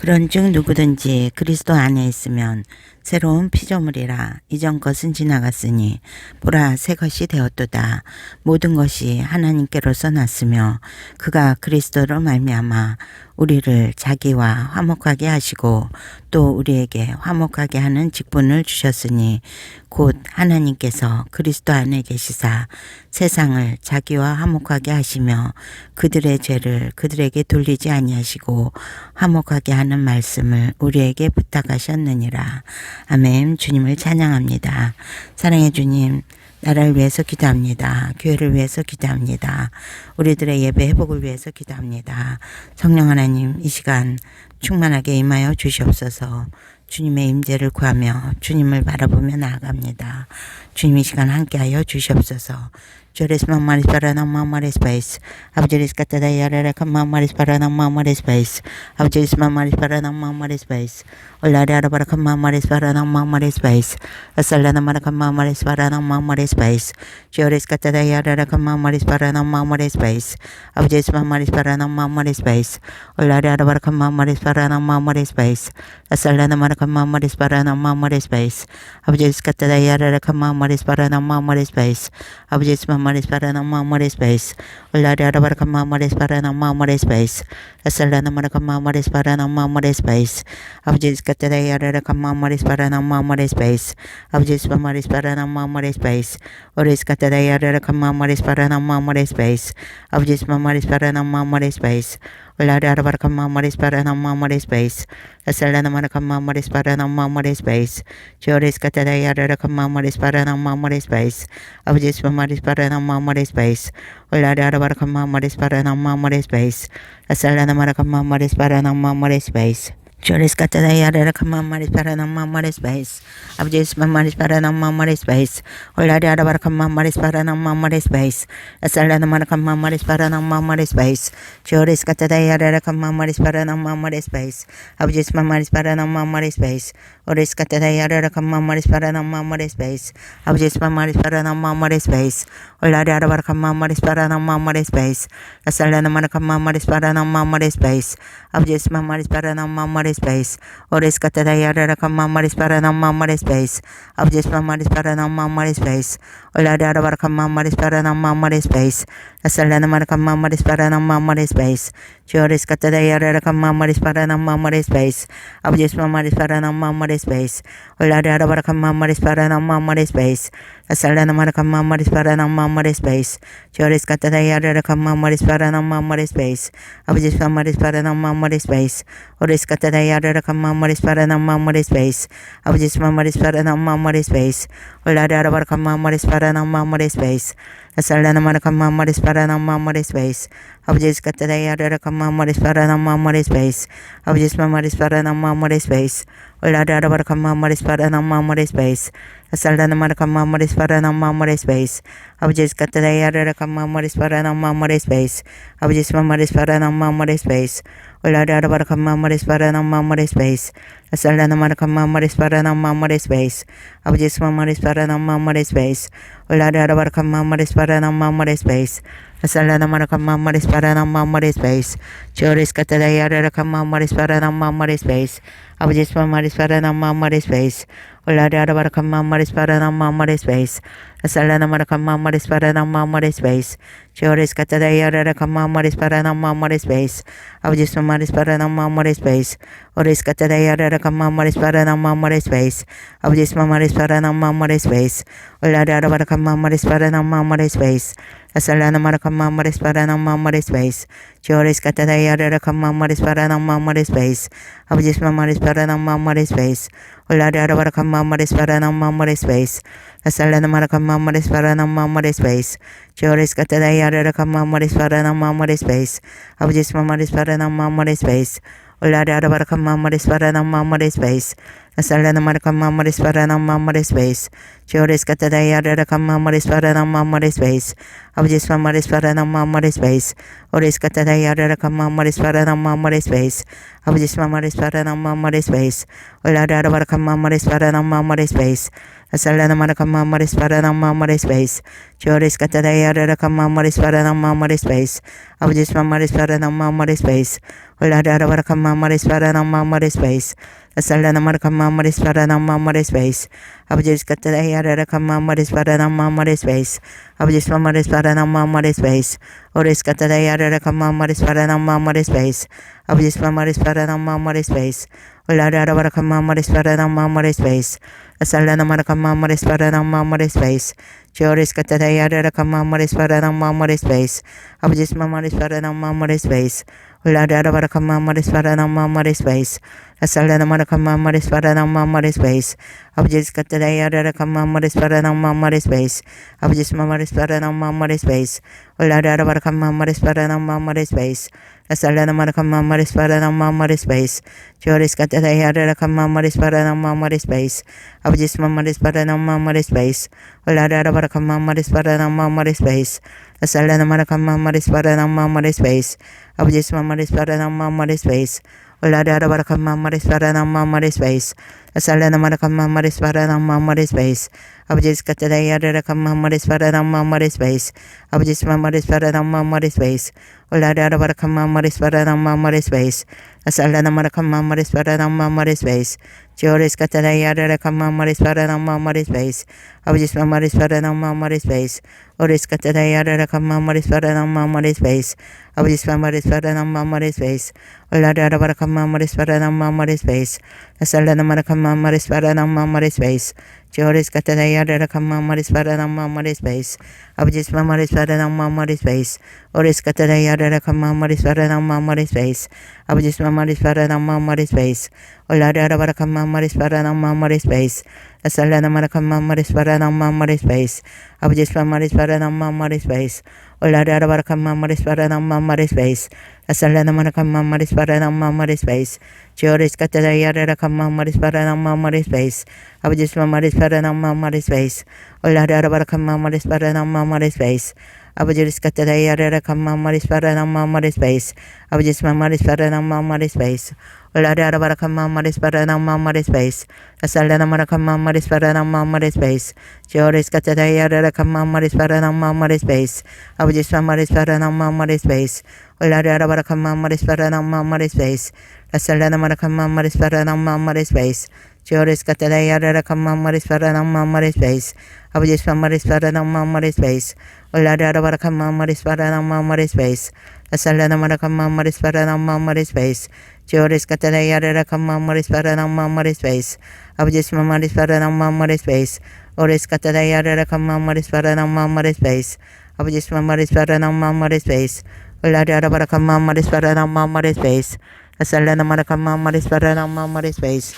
그런즉 누구든지 그리스도 안에 있으면 새로운 피조물이라. 이전 것은 지나갔으니 보라 새 것이 되었도다. 모든 것이 하나님께로서 났으며 그가 그리스도로 말미암아 우리를 자기와 화목하게 하시고 또 우리에게 화목하게 하는 직분을 주셨으니 곧 하나님께서 그리스도 안에 계시사 세상을 자기와 화목하게 하시며 그들의 죄를 그들에게 돌리지 아니하시고 화목하게 하는 말씀을 우리에게 부탁하셨느니라. 아멘. 주님을 찬양합니다. 사랑의 주님, 나라를 위해서 기도합니다. 교회를 위해서 기도합니다. 우리들의 예배 회복을 위해서 기도합니다. 성령 하나님, 이 시간 충만하게 임하여 주시옵소서. 주님의 임재를 구하며 주님을 바라보며 나아갑니다. 주님 이 시간 함께하여 주시옵소서. Jores mamaris para nang mamaris pais. Abjeris katadayara ka mamaris para nang mamaris pais. Abjeris mamaris para nang mamaris pais. Oladara para ka mamaris para nang mamaris pais. Asala naman ka mamaris para nang mamaris pais. Jores katadayara ka mamaris para nang mamaris pais. Abjeris mamaris para nang mamaris pais. Oladara para ka mamaris para nang mamaris pais. Asala naman ka mamaris para nang mamaris pais. Abjeris katadayara ka mamaris para nang mamaris pais. Abjeris mamaris para nang mamaris pais. Oladara para ka mamaris para nang mamaris pais. Asala naman ka mamaris para nang mamaris pais. Abjeris katadayara ka mamaris para nang mamaris pais. Abjeris mamaris para nang mamaris pais. Oris katadayara ka mamaris para nang mamaris pais. Abjeris mamaris para nang mamaris pais. Oladara para ka mamaris para nang mamaris pais. Asala naman ka mamaris para nang mamaris pais. Joris katadayara ka mamaris para nang mamaris pais. Abjeris mamaris para nang mamaris pais. Oladara para ka mamaris para nang mamaris pais. Asala naman ka mamaris para nang mamaris pais. Joris katadayara ka mamaris para nang mamaris pais. Abjeris mamaris para nang mamaris pais. Oladara para ka mamaris para nang mamaris pais. Asala naman ka mamaris para nang mamaris pais. Joris katadayara ka mamaris para nang mamaris pais. Abjeris mamaris para nang mamaris pais. Oris katadayara ka mamaris para nang mamaris pais. Abjeris mamaris para nang mamaris pais. Oladara para ka mamaris para nang mamaris pais. Asala naman ka mamaris para nang mamaris pais. Abjeris mamaris para nang mamaris pais. Oris katadayara ka mamaris para nang mamaris pais. Abjeris mamaris para nang mamaris pais. Oladara para ka mamaris para nang mamaris pais. Asala naman ka mamaris para nang mamaris pais. Joris katadayara ka mamaris para nang mamaris pais. Abjeris mamaris para nang mamaris pais. Oladara para ka mamaris para nang mamaris pais. Asala naman ka mamaris para nang mamaris pais. Joris katadayara ka mamaris para nang mamaris pais. Abjeris mamaris para nang mamaris pais. Oris katadayara ka mamaris para nang mamaris pais. Abjeris mamaris para nang mamaris pais. Oladara para ka mamaris para nang mamaris pais. Asala naman ka mamaris para nang mamaris pais. Abjeris katadayara ka mamaris para nang mamaris pais. Abjeris mamaris para nang mamaris pais. Oladara para ka mamaris para nang mamaris pais. Asala naman ka mamaris para nang mamaris pais. Abjeris katadayara ka mamaris para nang mamaris pais. Abjeris mamaris para nang mamaris pais. Oladara para ka mamaris para nang mamaris pais. Asala naman ka mamaris para nang mamaris pais. Abjeris mamaris para nang mamaris pais. Oladara para ka mamaris para nang mamaris pais. Asala naman ka mamaris para nang mamaris pais. Joris katadayara ka mamaris para nang mamaris pais. Abjeris mamaris para nang mamaris pais. Oladara para ka mamaris para nang mamaris pais. Asala naman ka mamaris para nang mamaris pais. Joris katadayara ka mamaris para nang mamaris pais. Abjeris mamaris para nang mamaris pais. Oris katadayara ka mamaris para nang mamaris pais. Abjeris mamaris para nang mamaris pais. Oladara para ka mamaris para nang mamaris pais. Asala naman ka mamaris para nang mamaris pais. Joris katadayara ka mamaris para nang mamaris pais. Abjeris mamaris para nang mamaris pais. Oladara para ka mamaris para nang mamaris pais. Asala naman ka mamaris para nang mamaris pais. Joris katadayara ka mamaris para nang mamaris pais. Abjeris mamaris para nang mamaris pais. Oladara para ka mamaris para nang mamaris pais. Salana Maracama Maris Parana Maris Base, Joris Catadaya Recama Maris Parana Maris Base, Abjisma Maris Parana Maris Base, Oris Catadaya Recama Maris Parana Maris Base, Abjisma Maris Parana Maris Base, Olada Baracama Maris Parana Maris Base, Salana Maracama Maris Parana Maris Base, Joris Catadaya Recama Maris Parana Maris Base, Abjisma Maris Parana Maris Base, Olada Baracama Maris Parana Maris Base, Salana Maracama Maris Parana Maris Base, Abjis Catadaya Recama Maris Parana Maris Base, Abjisma Maris Parana Maris Base, Oris Catadaya Recama Maris Parana Maris Base, Abjisma Maris Parana Maris Base, Olada Baracama Maris Parana Maris Base, Salana Maracama Maris Parana Maris Base, Joris Catadaya Recama Maris Parana Maris Base, Abjisma Maris Parana Maris Base, Olada Baracama Maris Parana Maris Base, Salana Maracama Maris Parana Maris Base, Abjis Catadaya Recama Maris Parana Maris Base, Abjisma Maris Parana Maris Base, Olada Baracama Maris Parana Maris Base, Salana Maracama Maris Parana Maris Base, Joris Catadaya Recama Maris Parana Maris Base, Abjisma Maris Parana Maris Base, Olada Baracama Maris Parana Maris Base, Salana Maracama Maris Parana Maris Base, Abjisma Maris Parana Maris Base, Olada Baracama Maris Parana Maris Base, Salana Maracama Maris Parana Maris Base, Abjis Catadaya Recama Maris Parana Maris Base, Abjisma Maris Parana Maris Base, Olada Baracama Maris Parana Maris Base, Salana Maracama Maris Parana Maris Base, Joris Catadaya Recama Maris Parana Maris Base, Abjisma Maris Parana Maris Base, Oris Catadaya Recama Maris Parana Maris Base, Abjisma Maris Parana Maris Base, Olada Baracama Maris Parana Maris Base, Salana Maracama Maris Parana Maris Base, Joris Catadaya Recama Maris Parana Maris Base, Abjisma Maris Parana Maris Base, Oris Catadaya Recama Maris Parana Maris Base, Abjisma Maris Parana Maris Base, Olada Baracama Maris Parana Maris Base, Salana Maracama Maris Parana Maris Base, Abjisma Maris Parana Maris Base, Olada Baracama Maris Parana Maris Base, Salana Maracama Maris Parana Maris Base, Joris Catadaya Recama Maris Parana Maris Base, Abjisma Maris Parana Maris Base, Olada Baracama Maris Parana Maris Base, Abjis Catadaya Recama Maris Parana Maris Base, Abjisma Maris Parana Maris Base, Olada Baracama Maris Parana Maris Base, Salana Maracama Maris Parana Maris Base, Joris Catadaya Recama Maris Parana Maris Base, Abjisma Maris Parana Maris Base, Olada Baracama Maris Parana Maris Base, Salana Maracama Maris Parana Maris Base, Joris Catadaya Recama Maris Parana Maris Base, Abjisma Maris Parana Maris Base, Olada Baracama Maris Parana Maris Base, Salana Maracama Maris Parana Maris Base, Joris Catadaya Recama Maris Parana Maris Base, Abjisma Maris Parana Maris Base, Oris Catadaya Recama Maris Parana Maris Base, Abjisma Maris Parana Maris Base, Olada Baracama Maris Parana Maris Base, Salana Maracama Maris Parana Maris Base,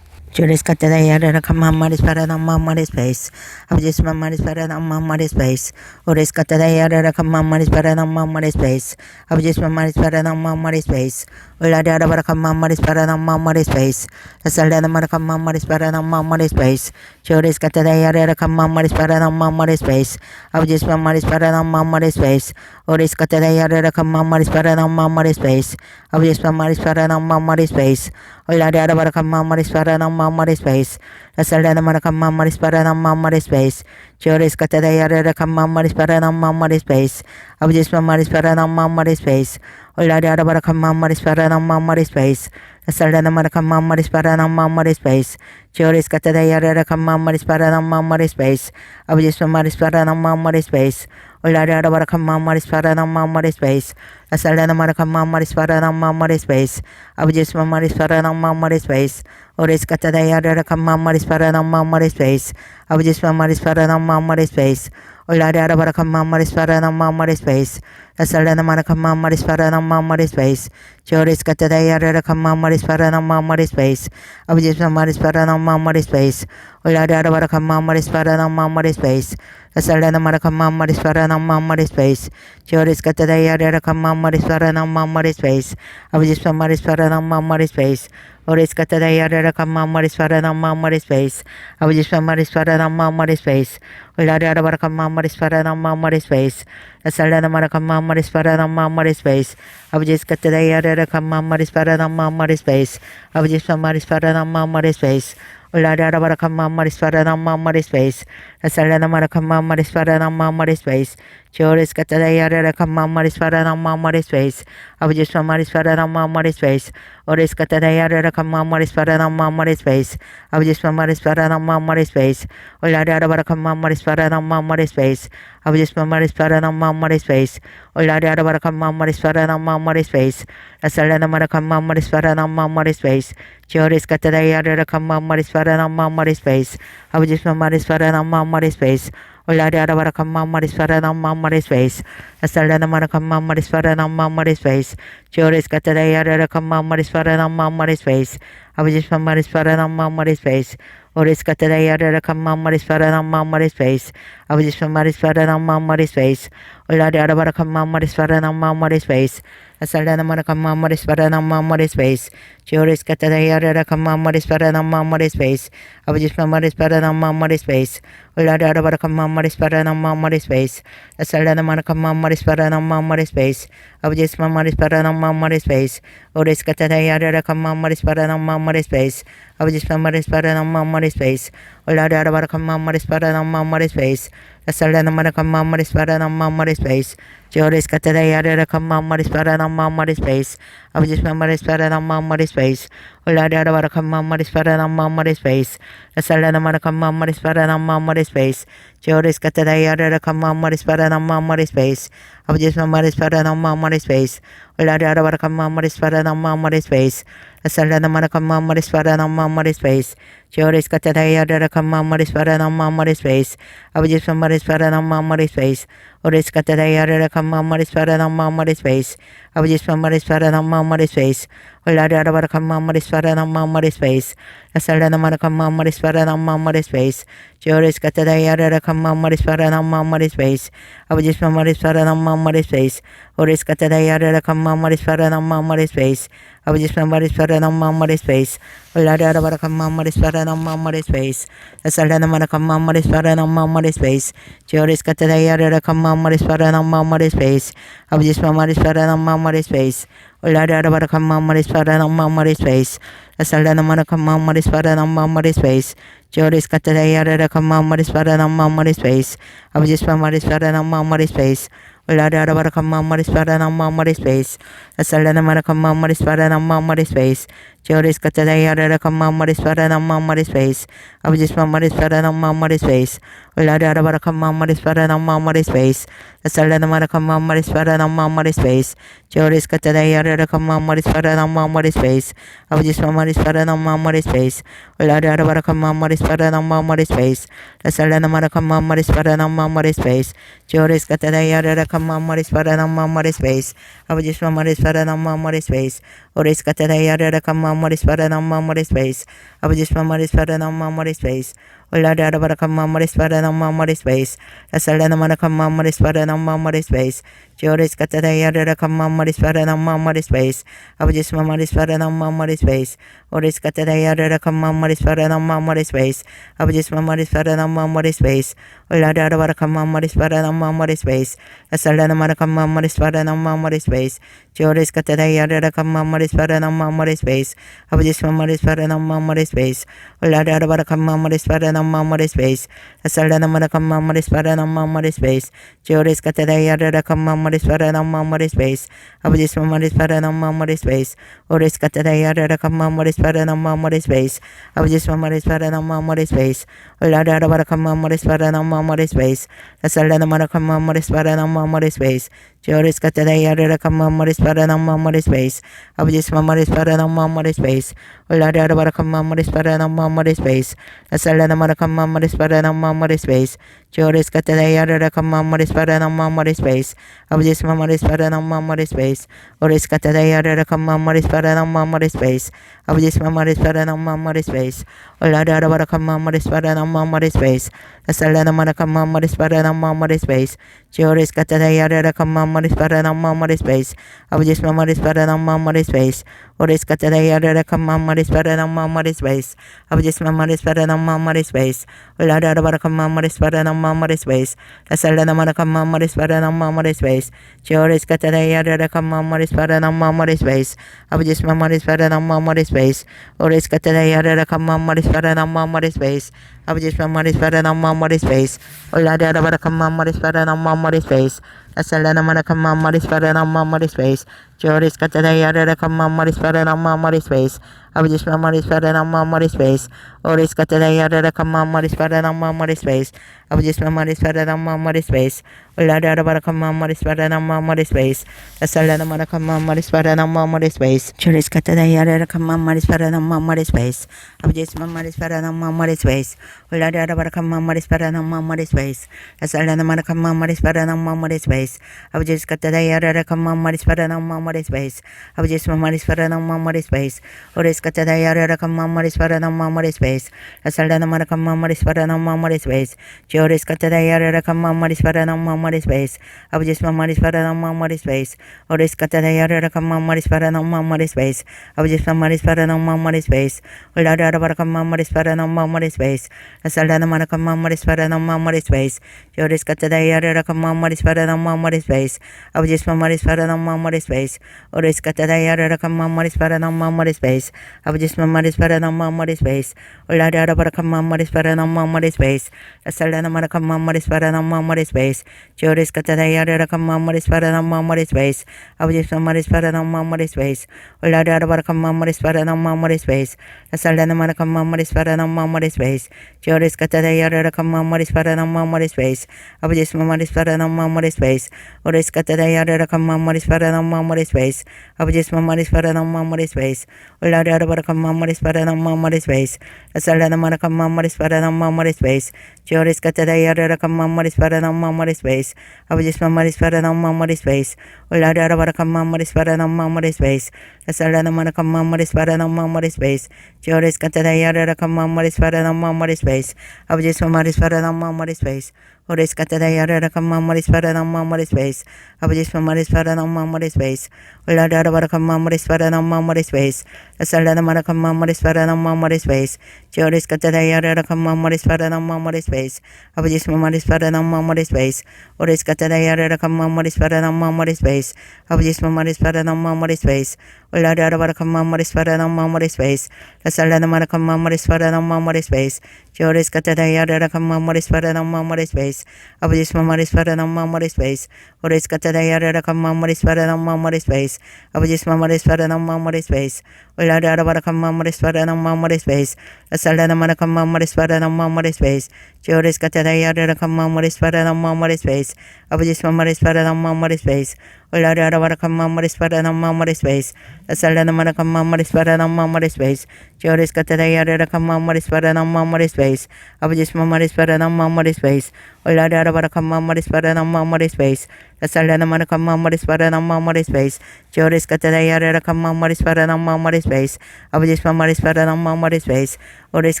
Joris Catadaya Recama Maris Parana Maris Base, Abjisma Maris Parana Maris Base, Oris Catadaya Recama Maris Parana Maris Base, Abjisma Maris Parana Maris Base, Olada Baracama Maris Parana Maris Base, Salana Maracama Maris Parana Maris Base, Joris Catadaya Recama Maris Parana Maris Base, Abjisma Maris Parana Maris Base, Oris Catadaya Recama Maris Parana Maris Base, Abjisma Maris Parana Maris Base, Olada Baracama Maris Parana Maris Base, Salana Maracama Maris Parana Maris Base, Joris Catadaya Recama Maris Parana Maris Base, Abjisma Maris Parana Maris Base, Olada Baracama Maris Parana Maris Base, Salana Maracama Maris Parana Maris Base, Joris Catadaya Recama Maris Parana Maris Base, Abjisma Maris Parana Maris Base, Olada Baracama Maris Parana Maris Base, Salana Maracama Maris Parana Maris Base, Abjisma Maris Parana Maris Base, Oris Catadaya Recama Maris Parana Maris Base, Abjisma Maris Parana Maris Base, Olada Baracama Maris Parana Maris Base, Salana Manakama Maris Paranama Maris Space, Joris Catadaya Kama Maris Paranama Maris Space, Abijisma Maris Paranama Maris Space, Ulada Varakama Maris Paranama Maris Space, Salana Marakama Maris Paranama Maris Space, Joris Catadaya Kama Maris Paranama Maris Space, Abijisma Maris Paranama Maris Space, Oris Catadaya Kama Maris Paranama Maris Space, Abijisma Maris Paranama Maris Space, Ulada Varakama Maris Paranama Maris Space, Salana Marakama Maris Paranama Maris Space, Abijis Catadaya Kama Maris Paranama Maris Space, Abijisma Maris Paranama Maris Space, Ulada Varakama Maris Paranama Maris Space, Salana Marakama Maris Paranama Maris Space, Joris Catadaya Kama Maris Paranama Maris Space, Abijisma Maris Paranama Maris Space, Oris Catadaya Kama Maris Paranama Maris Space, Abijisma Maris Paranama Maris Space, Ulada Varakama Maris Paranama Maris Space, Abijisma Maris Paranama Maris Space, Ulada Varakama Maris Paranama Maris Space, Salana Marakama Maris Paranama Maris Space, Joris Catadaya Kama Maris Paranama Maris Space, Abijisma Maris Paranama Maris Space, Ulada Varakama Maris Paranama Maris Space, Salana Marakama Maris Paranama Maris Space, Joris Catadaya Kama Maris Paranama Maris Space, Abijisma Maris Paranama Maris Space, Oris Catadaya Kama Maris Paranama Maris Space, Abijisma Maris Paranama Maris Space, Ulada Varakama Maris Paranama Maris Space, Salana Marakama Maris Paranama Maris Space, Joris Catadaya Kama Maris Paranama Maris Space, Abijisma Maris Paranama Maris Space, Ulada Varakama Maris Paranama Maris Space, Salana Marakama Maris Paranama Maris Space, Abijisma Maris Paranama Maris Space, Oris Catadaya Kama Maris Paranama Maris Space, Abijisma Maris Paranama Maris Space, Ulada Varakama Maris Paranama Maris Space, Salana Marakama Maris Paranama Maris Space, Joris Catadaya Kama Maris Paranama Maris Space, Abijisma Maris Paranama Maris Space, Ulada Varakama Maris Paranama Maris Space, Salana Marakama Maris Paranama Maris Space, Joris Catadaya Kama Maris Paranama Maris Space, Abijisma Maris Paranama Maris Space, Ulada Varakama Maris Paranama Maris Space, Salana Marakama Maris Paranama Maris Space, Joris Catadaya Kama Maris Paranama Maris Space, Abijisma Maris Paranama Maris Space, Oris Catadaya Kama Maris Paranama Maris Space, Abijisma Maris Paranama Maris Space, Ulada Varakama Maris Paranama Maris Space, Salana Marakama Maris Paranama Maris Space, Joris Catadaya Kama Maris Paranama Maris Space, Abijisma Maris Paranama Maris Space, Oris Catadaya Kama Maris Paranama Maris Space, Abijisma Maris Paranama Maris Space, Ulada Varakama Maris Paranama Maris Space, Salana Marakama Maris Paranama Maris Space, Joris Catadaya Kama Maris Paranama Maris Space, Abijisma Maris Paranama Maris Space, Ulada Varakama Maris Paranama Maris Space, Salana Marakama Maris Paranama Maris Space, Joris Catadaya Kama Maris Paranama Maris Space, Abijisma Maris Paranama Maris Space, Ulada Varakama Maris Paranama Maris Space, Salana Marakama Maris Paranama Maris Space, Joris Catadaya Kama Maris Paranama Maris Space, Abijisma Maris Paranama Maris Space, Ulada Varakama Maris Paranama Maris Space, Salana Marakama Maris Paranama Maris Space, Joris Catadaya Kama Maris Paranama Maris Space, Abijisma Maris Paranama Maris Space, Ulada Varakama Maris Paranama Maris Space, Salana Marakama Maris Paranama Maris Space, Joris Catadaya Kama Maris Paranama Maris Space, Abijisma Maris Paranama Maris Space, Oris Catadaya Kama Maris Paranama Maris Space, Abijisma Maris Paranama Maris Space, Ulada Varakama Maris Paranama Maris Space, Salana Marakama Maris Paranama Maris Space, Joris Catadaya Kama Maris Paranama Maris Space, Abijisma Maris Paranama Maris Space, Oris Catadaya Kama Maris Paranama Maris Space, Abijisma Maris Paranama Maris Space, Ulada Varakama Maris Paranama Maris Space, Salana Marakama Maris Paranama Maris Space, Joris Catadaya Kama Maris Paranama Maris Space, Abijisma Maris Paranama Maris Space, Ulada Varakama Maris Paranama Maris Space, Salana Marakama Maris Paranama Maris Space, Joris Catadaya Kama Maris Paranama Maris Space, Abijisma Maris Paranama Maris Space, Oris Catadaya Kama Maris Paranama Maris Space, Abijisma Maris Paranama Maris Space, Ulada Varakama Maris Paranama Maris Space, Salana Marakama Maris Paranama Maris Space, Joris Catadayara Kamamoris Paranamoris Base, Abjis Mamoris Paranamoris Base, Uladara Kamamoris Paranamoris Base, Asalana Marakamamoris Paranamoris Base, Joris Catadayara Kamamoris Paranamoris Base, Abjis Mamoris Paranamoris Base, Oris Catadayara Kamamoris Paranamoris Base, Abjis Mamoris Paranamoris Base, Uladara Kamamoris Paranamoris Base, Asalana Marakamamoris Paranamoris Base, Joris Catadayara Kamamoris Paranamoris Base, Abjis Mamoris Paranamoris Base, Oris Catadayara Kamamoris Paranamoris Base, Abjis Mamoris Paranamoris Base, Uladara Kamamoris Paranamoris Base, Asalana Marakamamoris Paranamoris Base, Joris Catadayara Kamamoris Paranamoris Base, Abjis Mamoris Paranamoris Base, Oris Catadayara Kamamoris Paranamoris Base, Abjis Mamoris Paranamoris Base, Uladara Kamamoris Paranamoris Base, Asalana Marakamamoris Paranamoris Base, Joris Catadayara Kamamoris Paranamoris Base, Abjis Mamoris Paranamoris Base, Oris Catadayara Kamamoris Paranamoris Base, Abjis Mamoris Paranamoris Base, Uladara Kamamoris Paranamoris Base, Asalana Marakamamoris Paranamoris Base, Joris Catadayara Kamamoris Paranamoris Base, Abjis Mamoris Paranamoris Base, Uladara Kamamoris Paranamoris Base, Asalana Marakamamoris Paranamoris Base, Abjis Catadayara Kamamoris Paranamoris Base, Abjis Mamoris Paranamoris Base, Oris Catadayara Kamamoris Paranamoris Base, Asalana Marakamamoris Paranamoris Base, Joris Catadayara Kamamoris Paranamoris Base, Abjis Mamoris Paranamoris Base, Oris Catadayara Kamamoris Paranamoris Base, Abjis Mamoris Paranamoris Base, Uladara Kamamoris Paranamoris Base, Asalana Marakamamoris Paranamoris Base, Joris Catadayara Kamamoris Paranamoris Base, Abjis Mamoris Paranamoris Base, Oris Catadayara Kamamoris Paranamoris Base, Abjis Mamoris Paranamoris Base, Uladara Kamamoris Paranamoris Base, Asalana Marakamamoris Paranamoris Base, Joris Catadayara Kamamoris Paranamoris Base, Abjis Mamoris Paranamoris Base, Uladara Kamamoris Paranamoris Base, Asalana Marakamamoris Paranamoris Base, Joris Catadayara Kamamoris Paranamoris Base, Abjis Mamoris Paranamoris Base, Oris Catadayara Kamamoris Paranamoris Base, Abjis Mamoris Paranamoris Base, Uladara Kamamoris Paranamoris Base, Asalana Marakamamoris Paranamoris Base, Joris Catadayara Kamamoris Paranamoris Base, Abjis Mamoris Paranamoris Base, Uladara Kamamoris Paranamoris Base, Asalana Marakamamoris Paranamoris Base, Joris Catadayara Kamamoris Paranamoris Base, Abjis Mamoris Paranamoris Base, Oris Catadayara Kamamoris Paranamoris Base, Abjis Mamoris Paranamoris Base, Uladara Kamamoris Paranamoris Base, Asalana Marakamamoris Paranamoris Base, Joris Catadayara Kamamoris Paranamoris Base, Abjis Mamoris Paranamoris Base, Oris Catadayara Kamamoris Paranamoris Base, Abjis Mamoris Paranamoris Base, Uladara Kamamoris Paranamoris Base, Asalana Marakamamoris Paranamoris Base, Joris Catadayara Kamamoris Paranamoris Base, Abjis Mamoris Paranamoris Base, Oris Catadayara Kamamoris Paranamoris Base, Abjis Mamoris Paranamoris Base, Uladara Kamamoris Paranamoris Base, Asalana Marakamamoris Paranamoris Base, Joris Catadayara Kamamoris Paranamoris Base, Abjis Mamoris Paranamoris Base, Uladara Kamamoris Paranamoris Base, Asalana Marakamamoris Paranamoris Base, Joris Catadayara Kamamoris Paranamoris Base, Abjis Mamoris Paranamoris Base, Uladara Kamamoris Paranamoris Base, Asalana Marakamamoris Paranamoris Base, Joris Catadayara Kamamoris Paranamoris Base, Abjis Mamoris Paranamoris Base, Oris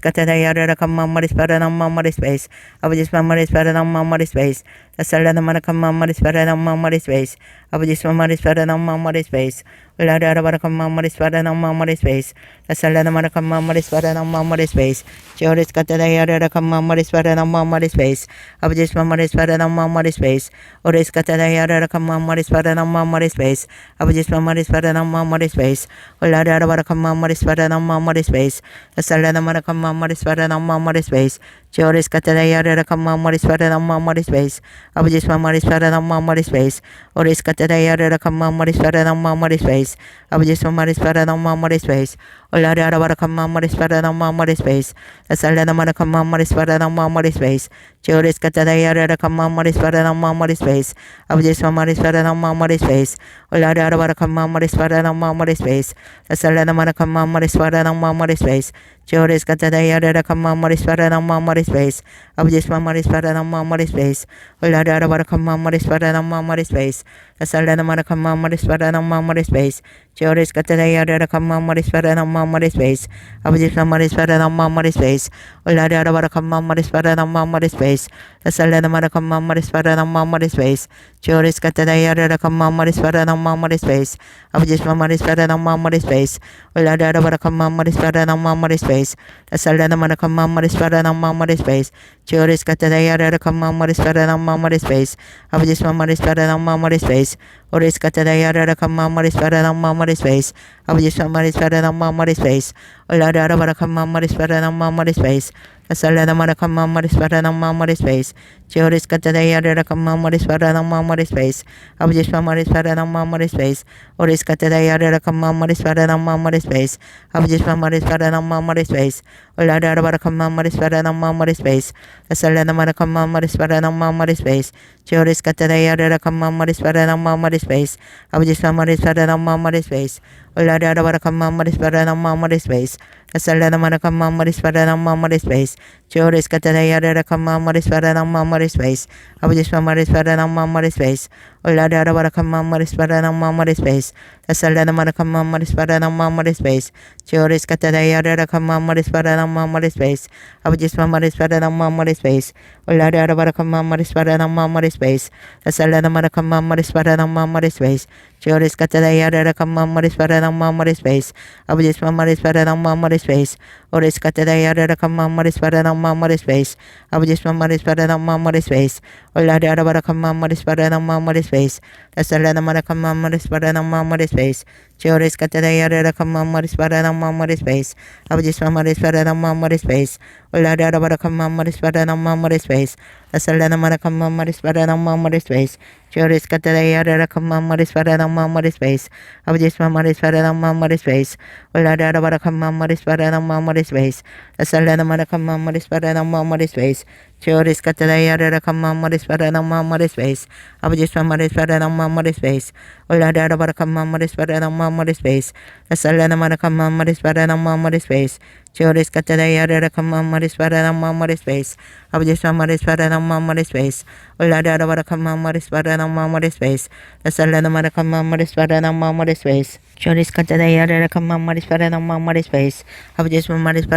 Catadayara Kamamoris Paranamoris Base, Abjis Mamoris Paranamoris Base, Asalana Marakamamoris Paranamoris Base, Abjis Mamoris Paranamoris Base, Uladara Kamamoris Paranamoris Base, Asalana Marakamamoris Paranamoris Base, Joris Catadayara Kamamoris Paranamoris Base, Abjis Mamoris Paranamoris Base, Oris Catadayara Kamamoris Paranamoris Base, Abjis Mamoris Paranamoris Base, Uladara Kamamoris Paranamoris Base, Asalana Marakamamoris Paranamoris Base, Joris Catadayara Kamamoris Paranamoris Base, Abjis Mamoris Paranamoris Base, Oris Catadayara Kamamoris Paranamoris Base, space. 아버지 손머리 스파라 머리 space. 올라리 아라바라 머리 스파라 머리 space. 살라나 마라 머리 스파라 머리 space. 지오리스 카타다 야라라 머리 스파라 머리 space. 아버지 손머리 스파라 머리 space. 올라리 아라바라 머리 스파라 머리 space. 살라나 마라 머리 스파라 머리 space. 지오리스 카타다 야라라 머리 스파라 머리 space. 아버지 손머리 스파라 머리 space. 올라리 아라바라 머리 스파라 머리 space. 살라나 마라 머리 스파라 머리 space. 지오리스 카타다 야라라 머리 스파라 머리 space. 아버지 손머리 스파라 머리 space. 올라리 아라바라 머리 스파라 머리 space. 살라나 마라 머리 스파라 머리 space. 지오리스 카타다 야라라 머리 스파라 머리 space. 아버지 손머리 스파라 머리 space. 올라리 아라바라 머리 스파라 머리 space. 살라나 마라 머리 스파라 머리 space. 지오리스 카타다 야라라 머리 스파라 머리 space. 아버지 손머리 스파라 머리 space. 오리스 카타다 야라라 머리 스파라 머리 space. 아버지 손머리 스파라 머리 space. 올라리 아라바라 머리 스파라 머리 space. 살라나 마라 머리 스파라 머리 space. 지오리스 카타다 야라라 머리 스파라 머리 space. 아버지 손머리 스파라 머리 space. 오리스 카타다 야라라 머리 스파라 머리 space. 아버지 손머리 스파라 머리 space. 올라리 아라바라 머리 스파라 머리 space. 살라나 마라 머리 스파라 머리 space. 지오리스 카타다 야라라 머리 스파라 머리 space. 아버지 손머리 스파라 머리 space. 올라리 아라바라 머리 스파라 머리 space. 살라나 마라 머리 스파라 머리 space. 지오리스 카타다 야라라 머리 스파라 머리 space. 아버지 손머리 스파라 머리 space. 올라리 아라바라 머리 스파라 머리 space. 살라나 마라 머리 스파라 머리 space. 지오리스 카타다 야라라 머리 스파라 머리 space. 아버지 손머리 스파라 머리 space. 올라리 아라바라 머리 스파라 머리 space. 살라나 마라 머리 스파라 머리 space. 지오리스 카타다 야라라 머리 스파라 머리 space. 아버지 손머리 스파라 머리 space. 오리스 카타다 야라라 머리 스파라 머리 space. 아버지 손머리 스파라 머리 space. 올라리 아라바라 머리 스파라 머리 space. 살라나 마라 머리 스파라 머리 space. 지오리스 카타다 야라라 머리 스파라 머리 space. 아버지 손머리 스파라 머리 space. 올라리 아라바라 머리 스파라 머리 space. 살라나 마라 머리 스파라 머리 space. 지오리스 카타다 야라라 머리 스파라 머리 space. 아버지 손머리 스파라 머리 space. 올라리 아라바라 머리 스파라 머리 space. 살라나 마라 머리 스파라 머리 space. 지오리스 카타다 야라라 머리 스파라 머리 space. 아버지 손머리 스파라 머리 space. 올라리 아라바라 머리 스파라 머리 space. 살라나 마라 머리 스파라 머리 space. 지오리스 카타다 야라라 머리 스파라 머리 space. 아버지 손머리 스파라 머리 space. 올라리 아라바라 머리 스파라 머리 space. 살라나 마라 머리 스파라 머리 space. 지오리스 카타다 야라라 머리 스파라 머리 space. 아버지 손머리 스파라 머리 space. 오리스 카타다 야라라 머리 스파라 머리 space. 아버지 손머리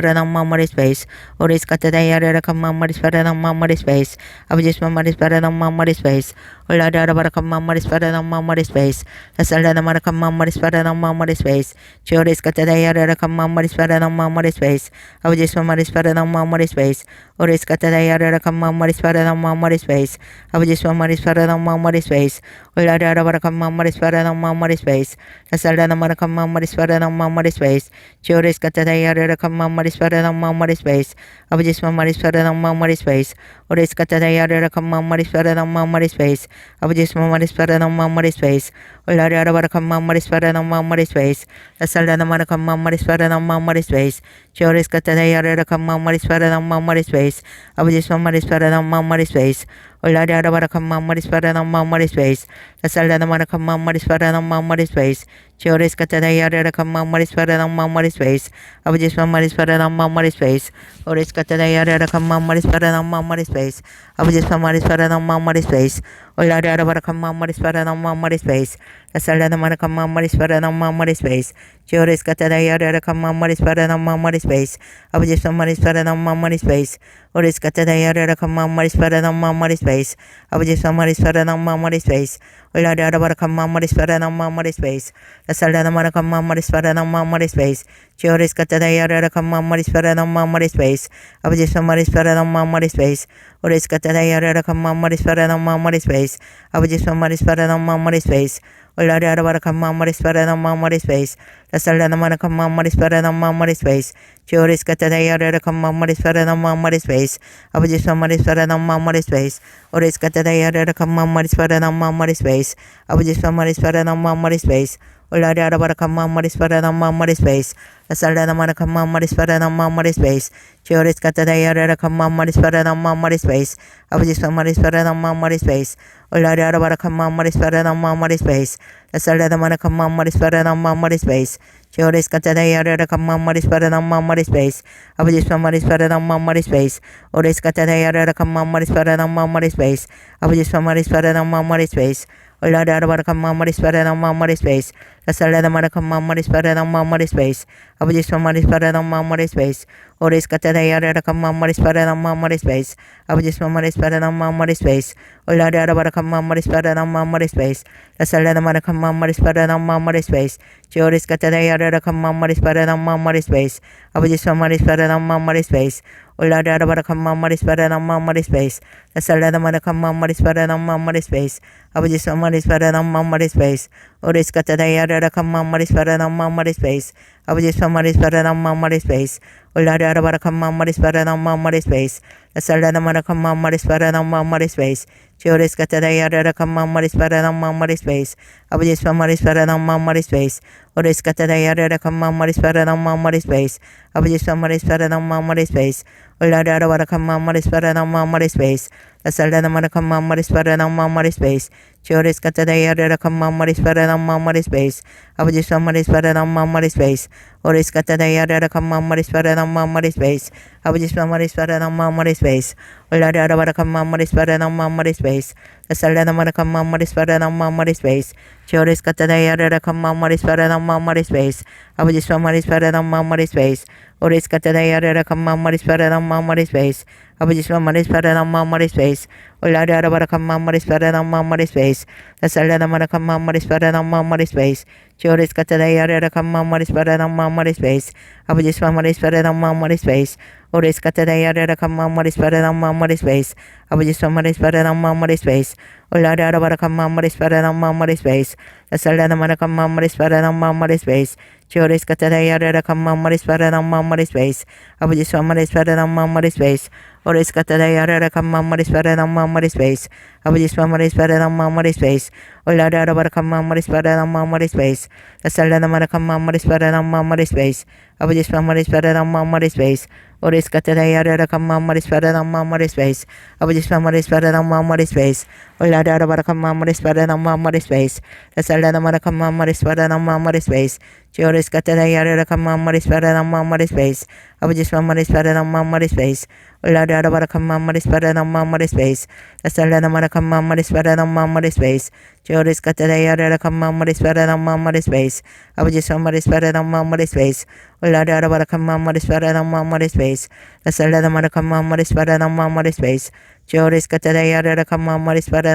스파라 머리 space. 올라리 아라바라 머리 스파라 머리 space. 살라나 마라 머리 스파라 머리 space. 지오리스 카타다 야라라 머리 스파라 머리 space. 아버지 손머리 스파라 머리 space. 오리스 카타다 야라라 머리 스파라 머리 space. 아버지 손머리 스파라 머리 space. 올라리 아라바라 머리 스파라 머리 space. 살라나 마라 머리 스파라 머리 space. 지오리스 카타다 야라라 머리 스파라 머리 space. 아버지 손머리 스파라 머리 space. 오리스 카타다 야라라 머리 스파라 머리 space. 아버지 손머리 스파라 머리 space. 올라리 아라바라 머리 스파라 머리 space. 살라나 마라 머리 스파라 머리 space. 지오리스 카타다 야라라 머리 스파라 머리 space. 아버지 손머리 스파라 머리 space. 올라리 아라바라 머리 스파라 머리 space. 살라나 마라 머리 스파라 머리 space. 지오리스 카타다 야라라 머리 스파라 머리 space. 아버지 손머리 스파라 머리 space. 오리스 카타다 야라라 머리 스파라 머리 space. 아버지 손머리 스파라 머리 space. 올라리 아라바라 머리 스파라 머리 space. 살라나 마라 머리 스파라 머리 space. 지오리스 카타다 야라라 머리 스파라 머리 space. 아버지 손머리 스파라 머리 space. 오리스 카타다 야라라 머리 스파라 머리 space. 아버지 손머리 스파라 머리 space. 올라리 아라바라 머리 스파라 머리 space. 살라나 마라 머리 스파라 머리 space. 지오리스 카타다 야라라 머리 스파라 머리 space. 아버지 손머리 스파라 머리 space. 오리스 카타다 야라라 머리 스파라 머리 space. 아버지 손머리 스파라 머리 space. 올라리 아라바라 머리 스파라 머리 space. 살라나 마라 머리 스파라 머리 space. 지오리스 카타다 야라라 머리 스파라 머리 space. 아버지 손머리 스파라 머리 space. 오리스 카타다 야라라 머리 스파라 머리 space. 아버지 손머리 스파라 머리 space. Ulada bara kama mari spara na mari space. La salda na mana kama mari spara na mari space. Chioris kata da yara kama mari spara na mari space. Abujis mari spara na mari space. Ulada bara kama mari spara na mari space. La salda na mana kama mari spara na mari space. Chioris kata da yara kama mari spara na mari space. Abujis mari spara na mari space. Oris kata da yara kama mari spara na mari space. Abujis mari spara na mari space. Ulada bara kama mari spara na mari space. La salda na mana kama mari spara na mari space. Abujis mari spara na mari space. Oris kata da yara kama mari spara na mari space. Abujis mari spara na mari space. Ulada bara kama mari spara na mari space. La salda na mana kama mari spara na mari space. Chioris kata da yara kama mari spara na mari space. Abujis mari spara na mari space. Ulada bara kama mari spara na mari space. La salda na mana kama mari spara na mari space. Abujis mari spara na mari space. Oris kata da yara kama mari spara na mari space. Abujis mari spara na mari space. Ulada bara kama mari spara na mari space. La salda na mana kama mari spara na mari space. Chioris kata da yara kama mari spara na mari space. Abujis mari spara na mari space. Oris kata da yara kama mari spara na mari space. Abujis mari spara na mari space. Ulada bara kama mari spara na mari space. La salda na mana kama mari spara na mari space. Chioris kata da yara kama mari spara na mari space. Abujis mari spara na mari space. Oris kata da yara kama mari spara na mari space. Abujis mari spara na mari space. Ulada bara kama mari spara na mari space. La salda na mana kama mari spara na mari space. Chioris kata da yara kama mari spara na mari space. Abujis mari spara na mari space. Oris kata da yara kama mari spara na mari space. Abujis mari spara na mari space. Ulada bara kama mari spara na mari space. La salda na mana kama mari spara na mari space. Chioris kata da yara kama mari spara na mari space. Abujis mari spara na mari space. Oris kata da yara kama mari spara na mari space. Abujis mari spara na mari space. Ulada bara kama mari spara na mari space. La salda na mana kama mari spara na mari space. Chioris kata da yara kama mari spara na mari space. Abujis mari spara na mari space. Oris kata da yara kama mari spara na mari space. Abujis mari spara na mari space. Ulada bara kama mari spara na mari space. La salda na mana kama mari spara na mari space. Abujis mari spara na mari space. Oris kata da yara kama mari spara na mari space. Abujis mari spara na mari space. Ulada bara kama mari spara na mari space. La salda na mana kama mari spara na mari space. Chioris kata da yara kama mari spara na mari space. Abujis mari spara na mari space. Ulada bara kama mari spara na mari space. La salda na mana kama mari spara na mari space. Chioris kata da yara kama mari spara na mari space. Abujis mari spara na mari space. Ulada bara kama mari spara na mari space. La salda na mana kama mari spara na mari space. Chioris kata da yara kama mari spara na mari space. Abujis mari spara na mari space. Oris kata da yara kama mari spara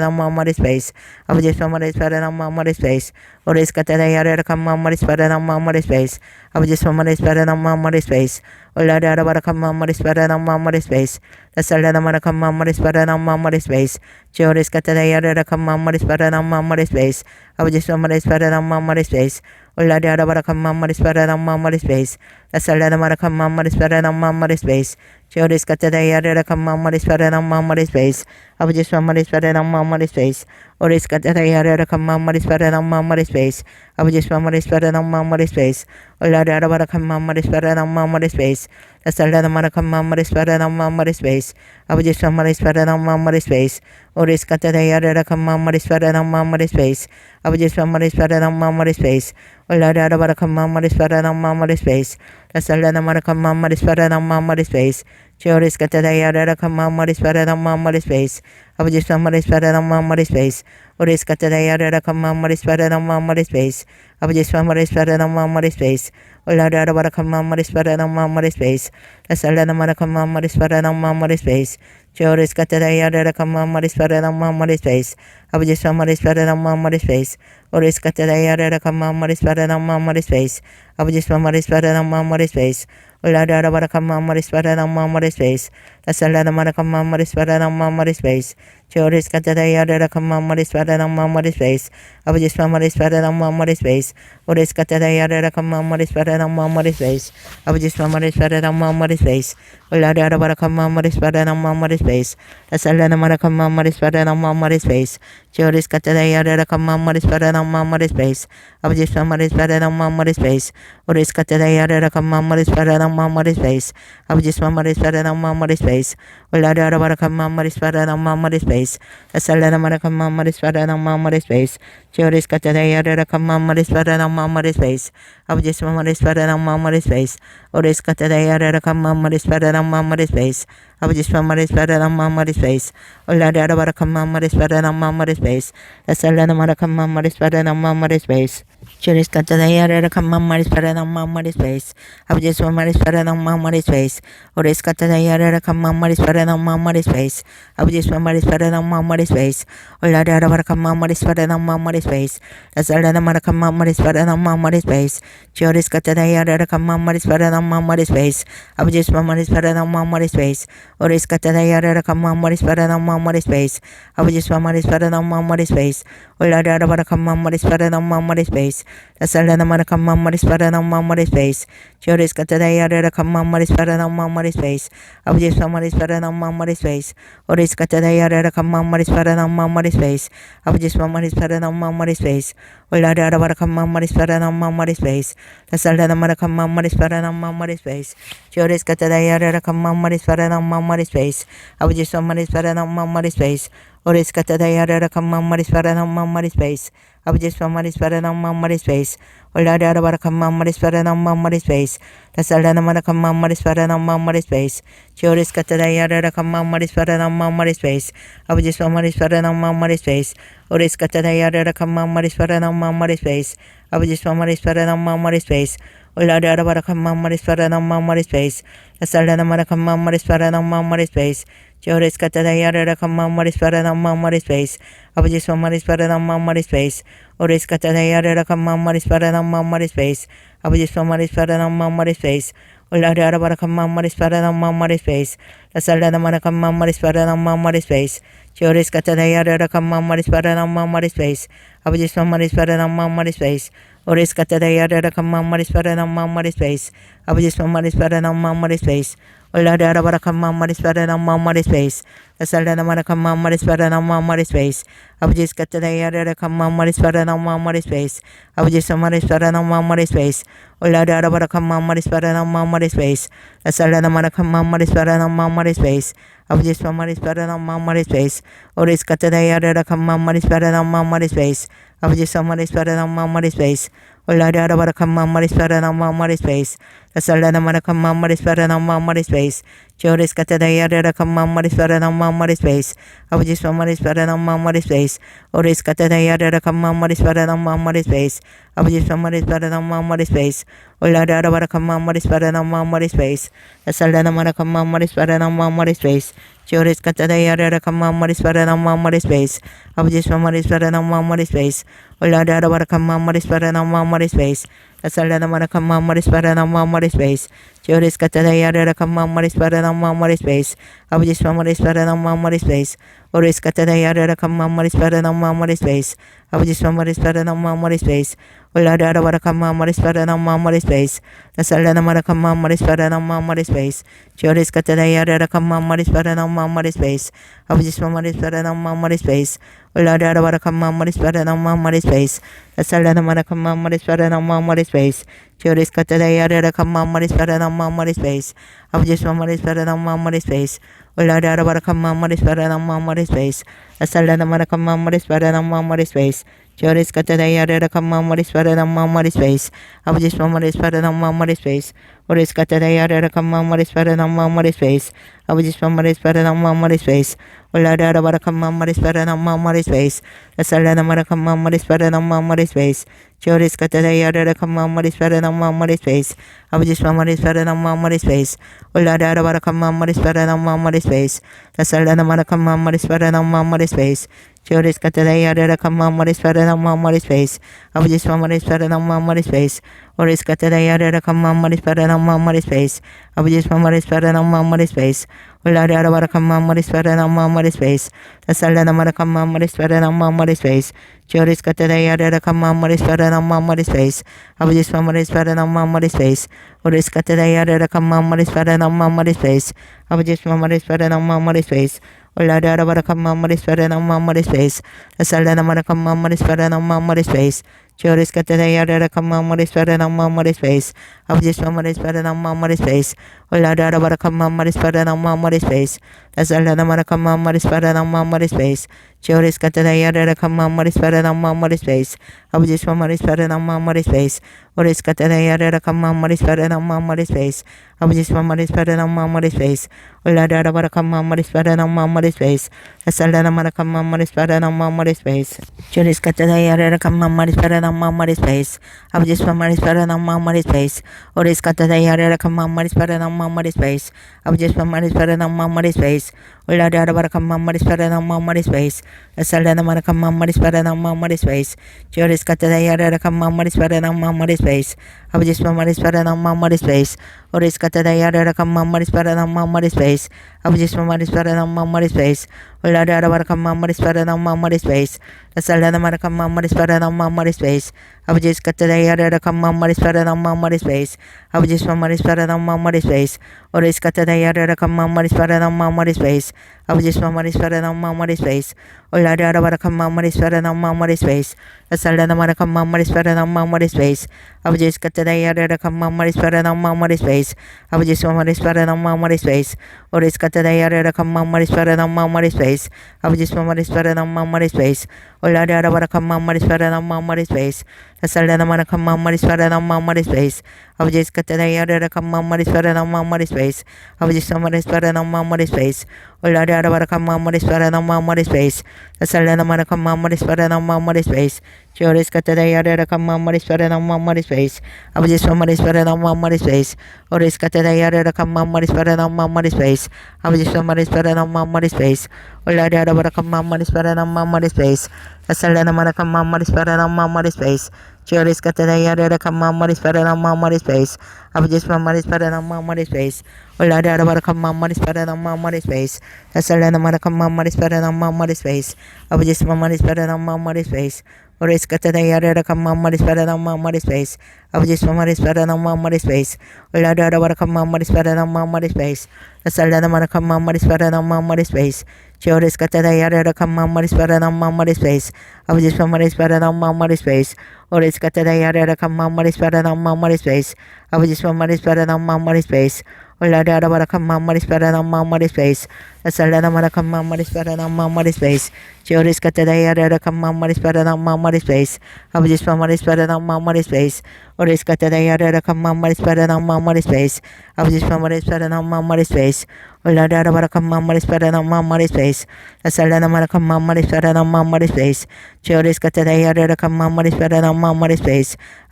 na mari space. Abujis mari spara na mari space. Ulada bara kama mari spara na mari space. La salda na mana kama mari spara na mari space. Chioris kata da yara kama mari spara na mari space. Abujis mari spara na mari space. Ulada bara kama mari spara na mari space. La salda na mana kama mari spara na mari space. Chioris kata da yara kama mari spara na mari space. Abujis mari spara na mari space. Oris kata da yara kama mari spara na mari space. Abujis mari spara na mari space. Ulada bara kama mari spara na mari space. La salda na mana kama mari spara na mari space. Abujis mari spara na mari space. Oris kata da yara kama mari spara na mari space. Abujis mari spara na mari space. Ulada bara kama mari spara na mari space. La salda na mana kama mari spara na mari space. Chioris kata da yara kama mari spara na mari space. Abujis mari spara na mari space. Oris kata da yara kama mari spara na mari space. Abujis mari spara na mari space. Ulada bara kama mari spara na mari space. La salda na mana kama mari spara na mari space. Chioris kata da yara kama mari spara na mari space. Abujis mari spara na mari space. Oris kata da yara kama mari spara na mari space. Abujis mari spara na mari space. Ulada bara kama mari spara na mari space. La salda na mana kama mari spara na mari space. Chioris kata da yara kama mari spara na mari space. Abujis mari spara na mari space. Oris kata da yara kama mari spara na mari space. Abujis mari spara na mari space. Ulada bara kamamari spada namamari space. La salada mara kamamari spada namamari space. Joris kataya da kamamari spada namamari space. Abjis mamari spada namamari space. Uris kataya da kamamari spada namamari space. Abjis mamari spada namamari space. Ulada bara kamamari spada namamari space. La salada mara kamamari spada namamari space. Joris kataya da kamamari spada namamari space. Abjis mamari spada namamari space. Uris kataya da kamamari spada namamari space. Abjis mamari spada namamari space. Ulada bara kamamari spada namamari space. La salada mara kamamari spada namamari space. Joris kataya da kamamari spada namamari space. Abjis mamari spada namamari space. Uris kataya da kamamari spada namamari space. Abjis mamari spada namamari space. Ulada bara kamamari spada namamari space. La salada mara kamamari spada namamari space. Joris kataya da kamamari spada namamari space. Abjis mamari spada namamari space. Uris kataya da kamamari spada namamari space. Abjis mamari spada namamari space. Ulada bara kamamari spada namamari space. La salada mara kamamari spada namamari space. Joris kataya da kamamari spada namamari space. Abjis mamari spada namamari space. Uris kataya da kamamari spada namamari space. Abjis mamari spada namamari space. Ulada bara kamamari spada namamari space. La salada mara kamamari spada namamari space. Joris kataya da kamamari spada namamari space. Abjis mamari spada namamari space. Uris kataya da kamamari spada namamari space. Abjis mamari spada namamari space. Ulada bara kamamari spada namamari space. La salada mara kamamari spada namamari space. Joris kataya da kamamari spada namamari space. Abjis mamari spada namamari space. Uris kataya da kamamari spada namamari space. Abjis mamari spada namamari space. Ulada bara kamamari spada namamari space. La salada mara kamamari spada namamari space. Joris kataya da kamamari spada namamari space. Abjis mamari spada namamari space. Uris kataya da kamamari spada namamari space. Abjis mamari spada namamari space. Ulada bara kamamari spada namamari space. La salada mara kamamari spada namamari space. Joris kataya da kamamari spada namamari space. Abjis mamari spada namamari space. Uris kataya da kamamari spada namamari space. Abjis mamari spada namamari space. Ulada bara kamamari spada namamari space. La salada mara kamamari spada namamari space. Abjis kataya da kamamari spada namamari space. Abjis mamari spada namamari space. Ulada bara kamamari spada namamari space. La salada mara kamamari spada namamari space. Abjis mamari spada namamari space. Uris kataya da kamamari spada namamari space. Abjis mamari spada namamari space. Ulada bara kamamari spada namamari space. La salada mara kamamari spada namamari space. Joris kataya da kamamari spada namamari space. Abjis mamari spada namamari space. Uris kataya da kamamari spada namamari space. Abjis mamari spada namamari space. Ulada bara kamamari spada namamari space. La salada mara kamamari spada namamari space. Joris kataya da kamamari spada namamari space. Abjis mamari spada namamari space. Ulada bara kamamari spada namamari space. La salada mara kamamari spada namamari space. Joris kataya da kamamari spada namamari space. Abjis mamari spada namamari space. Uris kataya da kamamari spada namamari space. Abjis mamari spada namamari space. Ulada bara kamamari spada namamari space. La salada mara kamamari spada namamari space. Joris kataya da kamamari spada namamari space. Abjis mamari spada namamari space. Ulada bara kamamari spada namamari space. La salada mara kamamari spada namamari space. Joris kataya da kamamari spada namamari space. Abjis mamari spada namamari space. Ulada bara kamamari spada namamari space. La salada mara kamamari spada namamari space. Joris kataya da kamamari spada namamari space. Abjis mamari spada namamari space. Uris kataya da kamamari spada namamari space. Abjis mamari spada namamari space. Ulada bara kamamari spada namamari space. La salada mara kamamari spada namamari space. Joris kataya da kamamari spada namamari space. Abjis mamari spada namamari space. Ulada bara kamamari spada namamari space. La salada mara kamamari spada namamari space. Children's got the yada come on, what is better than one, what is face. I was just one, what is better than one, what is face. Or is got the yada come on, what is better than one, what is face. I was just one, what is better than one, what is face. Well, I don't want to come on, what is better than one, what is face. That's all that I'm going to come on, what is better than one, what is face. Children's got the yada come on, what is better than one, what is face. I was just one, what is better than one, what is face. Or is got the yada come on, what is better than one, what is face. I was just one, what is better than one, what is face. Well, I don't want to come on, what is better than one, what is face. That's all that I'm going to come on, what is better than one, what is face. Children's got the yada come on, what is better than one, what is face. I was just one, what is better than one, what is face. Well, I don't want to come on, what is better than one, what is face. That's all that I'm going to come on, what is better than one, what is face. Children's got the yada come on, what is better than one, what is face. I was just one, what is better than one, what is face. What is got the yada come on, what is better than one, what is face. I was just one, what is better than one, what is face. Well, I don't want to come on, what is better than one, what is face. That's all that I'm going to come on, what is better than one, what is face. Children's got the yada come on, what is better than one, what is face. I was just one, what is better than one, what is face. What is got the yada come on, what is better than one, what is face. I was just one, what is better than one, what is face. Well, I don't want to come on, what is better than one, what is face. That's all that I'm going to come on, what is better than one, what is face. Children's got the yada come on, what is better than one, what is face. I was just one, what is better than one, what is face. What is got the yada come on, what is better than one, what is face. I was just one, what is better than one, what is face. Well, I don't want to come on, what is better than one, what is face. That's all that I'm going to come on, what is better than one, what is face. I was just got the yada come on, what is better than one, what is face. I was just one, what is better than one, what is face. What is got the yada come on, what is better than one, what is face. I was just one, what is better than one, what is face. Well, I don't want to come on, what is better than one, what is face. That's all that I'm going to come on, what is better than one, what is face. I was just got the yada come on, what is better than one, what is face. I was just one, what is better than one, what is face. What is got the yada come on, what is better than one, what is face. I was just one, what is better than one, what is face. Well, I don't want to come on, what is better than one, what is face. That's all that I'm going to come on, what is better than one, what is face. I was just got the yada come on, what is better than one, what is face. I was just one, what is better than one, what is face. Well, I don't want to come on, what is better than one, what is face. That's all that I'm going to come on, what is better than one, what is face. Children's got the yada come on, what is better than one, what is face. I was just one, what is better than one, what is face. Or is got the yada come on, what is better than one, what is face. I was just one, what is better than one, what is face. Well, I don't want to come on, what is better than one, what is face. That's all that I'm going to come on, what is better than one, what is face. Children's got the yada come on, what is better than one, what is face. I was just one, what is better than one, what is face. Well, I don't want to come on, what is better than one, what is face. That's all that I'm going to come on, what is better than one, what is face. I was just one, what is better than one, what is face. Or is got the yada come on, what is better than one, what is face. I was just one, what is better than one, what is face. Well, I don't want to come on, what is better than one, what is face. That's all that I'm going to come on, what is better than one, what is face. Children's got the yada come on, what is better than one, what is face. I was just one, what is better than one, what is face. Or is got the yada come on, what is better than one, what is face. I was just one, what is better than one, what is face. Well, I don't want to come on, what is better than one, what is face. That's all that I'm going to come on, what is better than one, what is face. Children's got the yada come on, what is better than one, what is face. I was just one, what is better than one, what is face. Or is got the yada come on, what is better than one, what is face. I was just one, what is better than one, what is face. Well, I don't want to come on, what is better than one, what is face. That's all that I'm going to come on, what is better than one, what is face. Children's got the yada come on, what is better than one, what is face.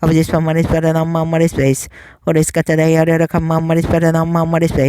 I was just one, what is better than one, what is face. Or is got the yada come on, what is better than one, what is face.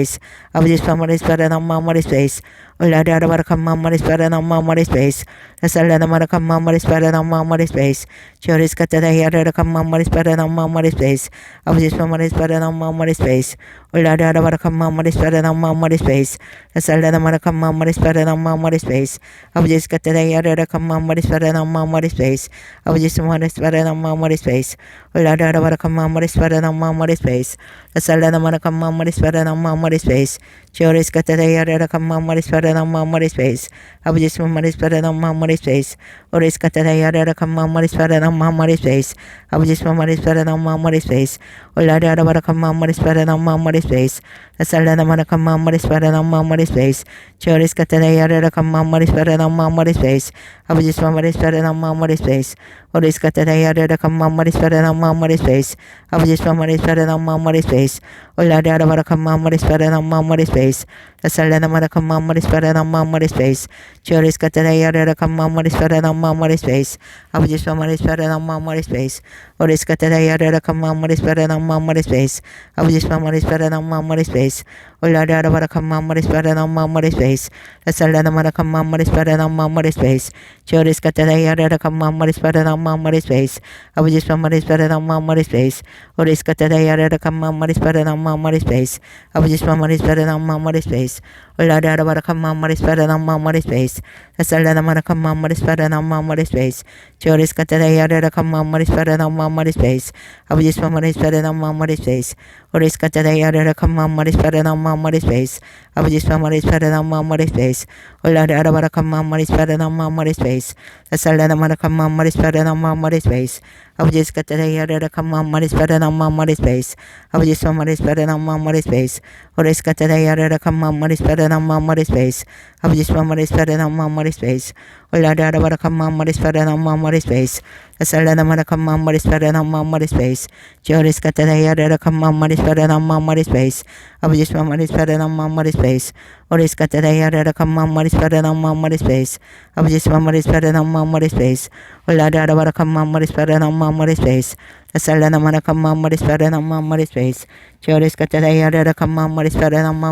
I was just one, what is better than one, what is face. Well, I don't want to come on, what is better than one, what is face. That's all that I'm going to come on, what is better than one, what is face. Children's got the yada come on, what is better than one, what is face. I was just one, what is better than one, what is face. Well, I don't want to come on, what is better than one, what is face. That's all that I'm going to come on, what is better than one, what is face. I was just got the yada come on, what is better than one, what is face. I was just one, what is better than one, what is face. Well, I don't want to come on, what is better than one, what is face. That's all that I'm going to come on, what is better than one, what is face. Children's got the yada come on, what is better than one, what is face. I was just one, what is better than one, what is face. Or is got the yada come on, what is better than one, what is face. I was just one, what is better than one, what is face. Well, I don't want to come on, what is better than one, what is face. That's all that I'm going to come on, what is better than one, what is face. Children's got the yada come on, what is better than one, what is face. I was just one, what is better than one, what is face. Or is got the yada come on, what is better than 머리 스페이스 아버지 머리 스페레 넘어 머리 스페이스 올라리 아라바라 컴마 머리 스페레 넘어 머리 스페이스 살레나 마라 컴마 머리 스페레 넘어 머리 스페이스 지오리스 카테라 야레라 컴마 머리 스페레 넘어 머리 스페이스 아버지 머리 스페레 넘어 머리 스페이스 오리스 카테라 야레라 컴마 머리 스페레 넘어 머리 스페이스 아버지 머리 스페레 넘어 머리 스페이스 올라리 아라바라 컴마 머리 스페레 넘어 머리 스페이스 살레나 마라 컴마 머리 스페레 넘어 머리 스페이스 지오리스 카테라 야레라 컴마 머리 스페레 넘어 머리 스페이스 아버지 머리 스페레 넘어 머리 스페이스 오리스 카테라 야레라 컴마 머리 스페레 넘어 머리 스페이스 아버지 머리 스페레 넘어 머리 스페이스 올라리 아라바라 컴마 머리 스페레 넘어 머리 스페이스 살레나 마라 컴마 머리 스페레 넘어 머리 스페이스 지오리스 카테라 야레라 컴마 머리 스페레 넘어 머리 스페이스 아버지 머리 스페레 넘어 머리 스페이스 오리스 카테라 야레라 컴마 머리 스페레 넘어 머리 스페이스 아버지 머리 스페레 넘어 머리 스페이스 올라리 아라바라 컴마 머리 스페레 넘어 머리 스페이스 살레나 마라 컴마 머리 스페레 넘어 머리 스페이스 아버지 카테라 야레라 컴마 머리 스페레 넘어 머리 스페이스 아버지 머리 스페레 넘어 머리 스페이스 오리스 카테라 야레라 컴마 머리 스페레 넘어 머리 스페이스 아버지 머리 스페레 넘어 머리 스페이스 올라리 아라바라 컴마 머리 스페레 넘어 머리 스페이스 살레나 마라 컴마 머리 스페레 넘어 머리 스페이스 지오리스 카테라 야레라 컴마 머리 스페레 넘어 머리 스페이스 아버지 머리 스페레 넘어 머리 스페이스 오리스 카테라 야레라 컴마 머리 스페레 넘어 머리 스페이스 아버지 머리 스페레 넘어 머리 스페이스 올라리 아라바라 컴마 머리 스페레 넘어 머리 스페이스 살레나 마라 컴마 머리 스페레 넘어 머리 스페이스 지오리스 카테라 야레라 컴마 머리 스페레 넘어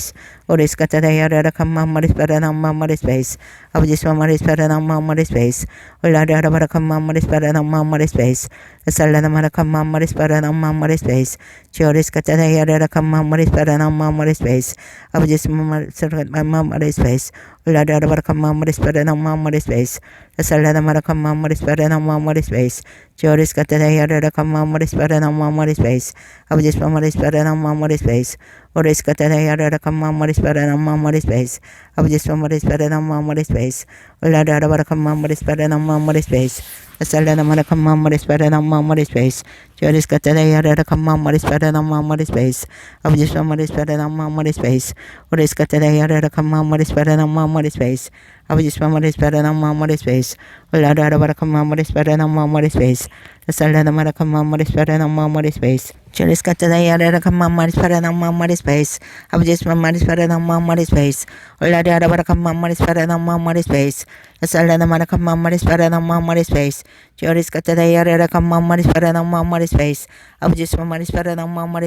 머리 스페이스 아버지 머리 스페레 넘어 머리 스페이스 오리스 카테라 야레라 컴마 머리 스페레 넘어 머리 스페이스 아버지 머리 스페레 넘어 머리 스페이스 올라리 아라바라 컴마 머리 스페레 넘어 머리 스페이스 살레나 마라 컴마 머리 스페레 넘어 머리 스페이스 지오리스 카테라 야레라 컴마 머리 스페레 넘어 머리 스페이스 아버지 머리 스페레 넘어 머리 스페이스 올라리 아라바라 컴마 머리 스페레 넘어 머리 스페이스 살레나 마라 컴마 머리 스페레 넘어 머리 스페이스 지오리스 카테라 야레라 컴마 머리 스페레 넘어 머리 스페이스 아버지 머리 스페레 넘어 머리 스페이스 오리스 카테라 야레라 컴마 머리 스페레 넘어 머리 스페이스 아버지 머리 스페레 넘어 머리 스페이스 올라리 아라바라 컴마 머리 스페레 넘어 머리 스페이스 살레나 마라 컴마 머리 스페레 넘어 머리 스페이스 지오리스 카테라 야레라 컴마 머리 스페레 넘어 머리 스페이스 아버지 머리 스페레 넘어 머리 스페이스 오리스 카테라 야레라 컴마 머리 스페레 넘어 머리 스페이스 아버지 머리 스페레 넘어 머리 스페이스 올라리 아라바라 컴마 머리 스페레 넘어 머리 스페이스 살레나 마라 컴마 머리 스페레 넘어 머리 스페이스 지오리스 카테라 야레라 컴마 머리 스페레 넘어 머리 스페이스 아버지 머리 스페레 넘어 머리 스페이스 올라리 아라바라 컴마 머리 스페레 넘어 머리 스페이스 살레나 마라 컴마 머리 스페레 넘어 머리 스페이스 지오리스 카테라 야레라 컴마 머리 스페레 넘어 머리 스페이스 아버지 머리 스페레 넘어 머리 스페이스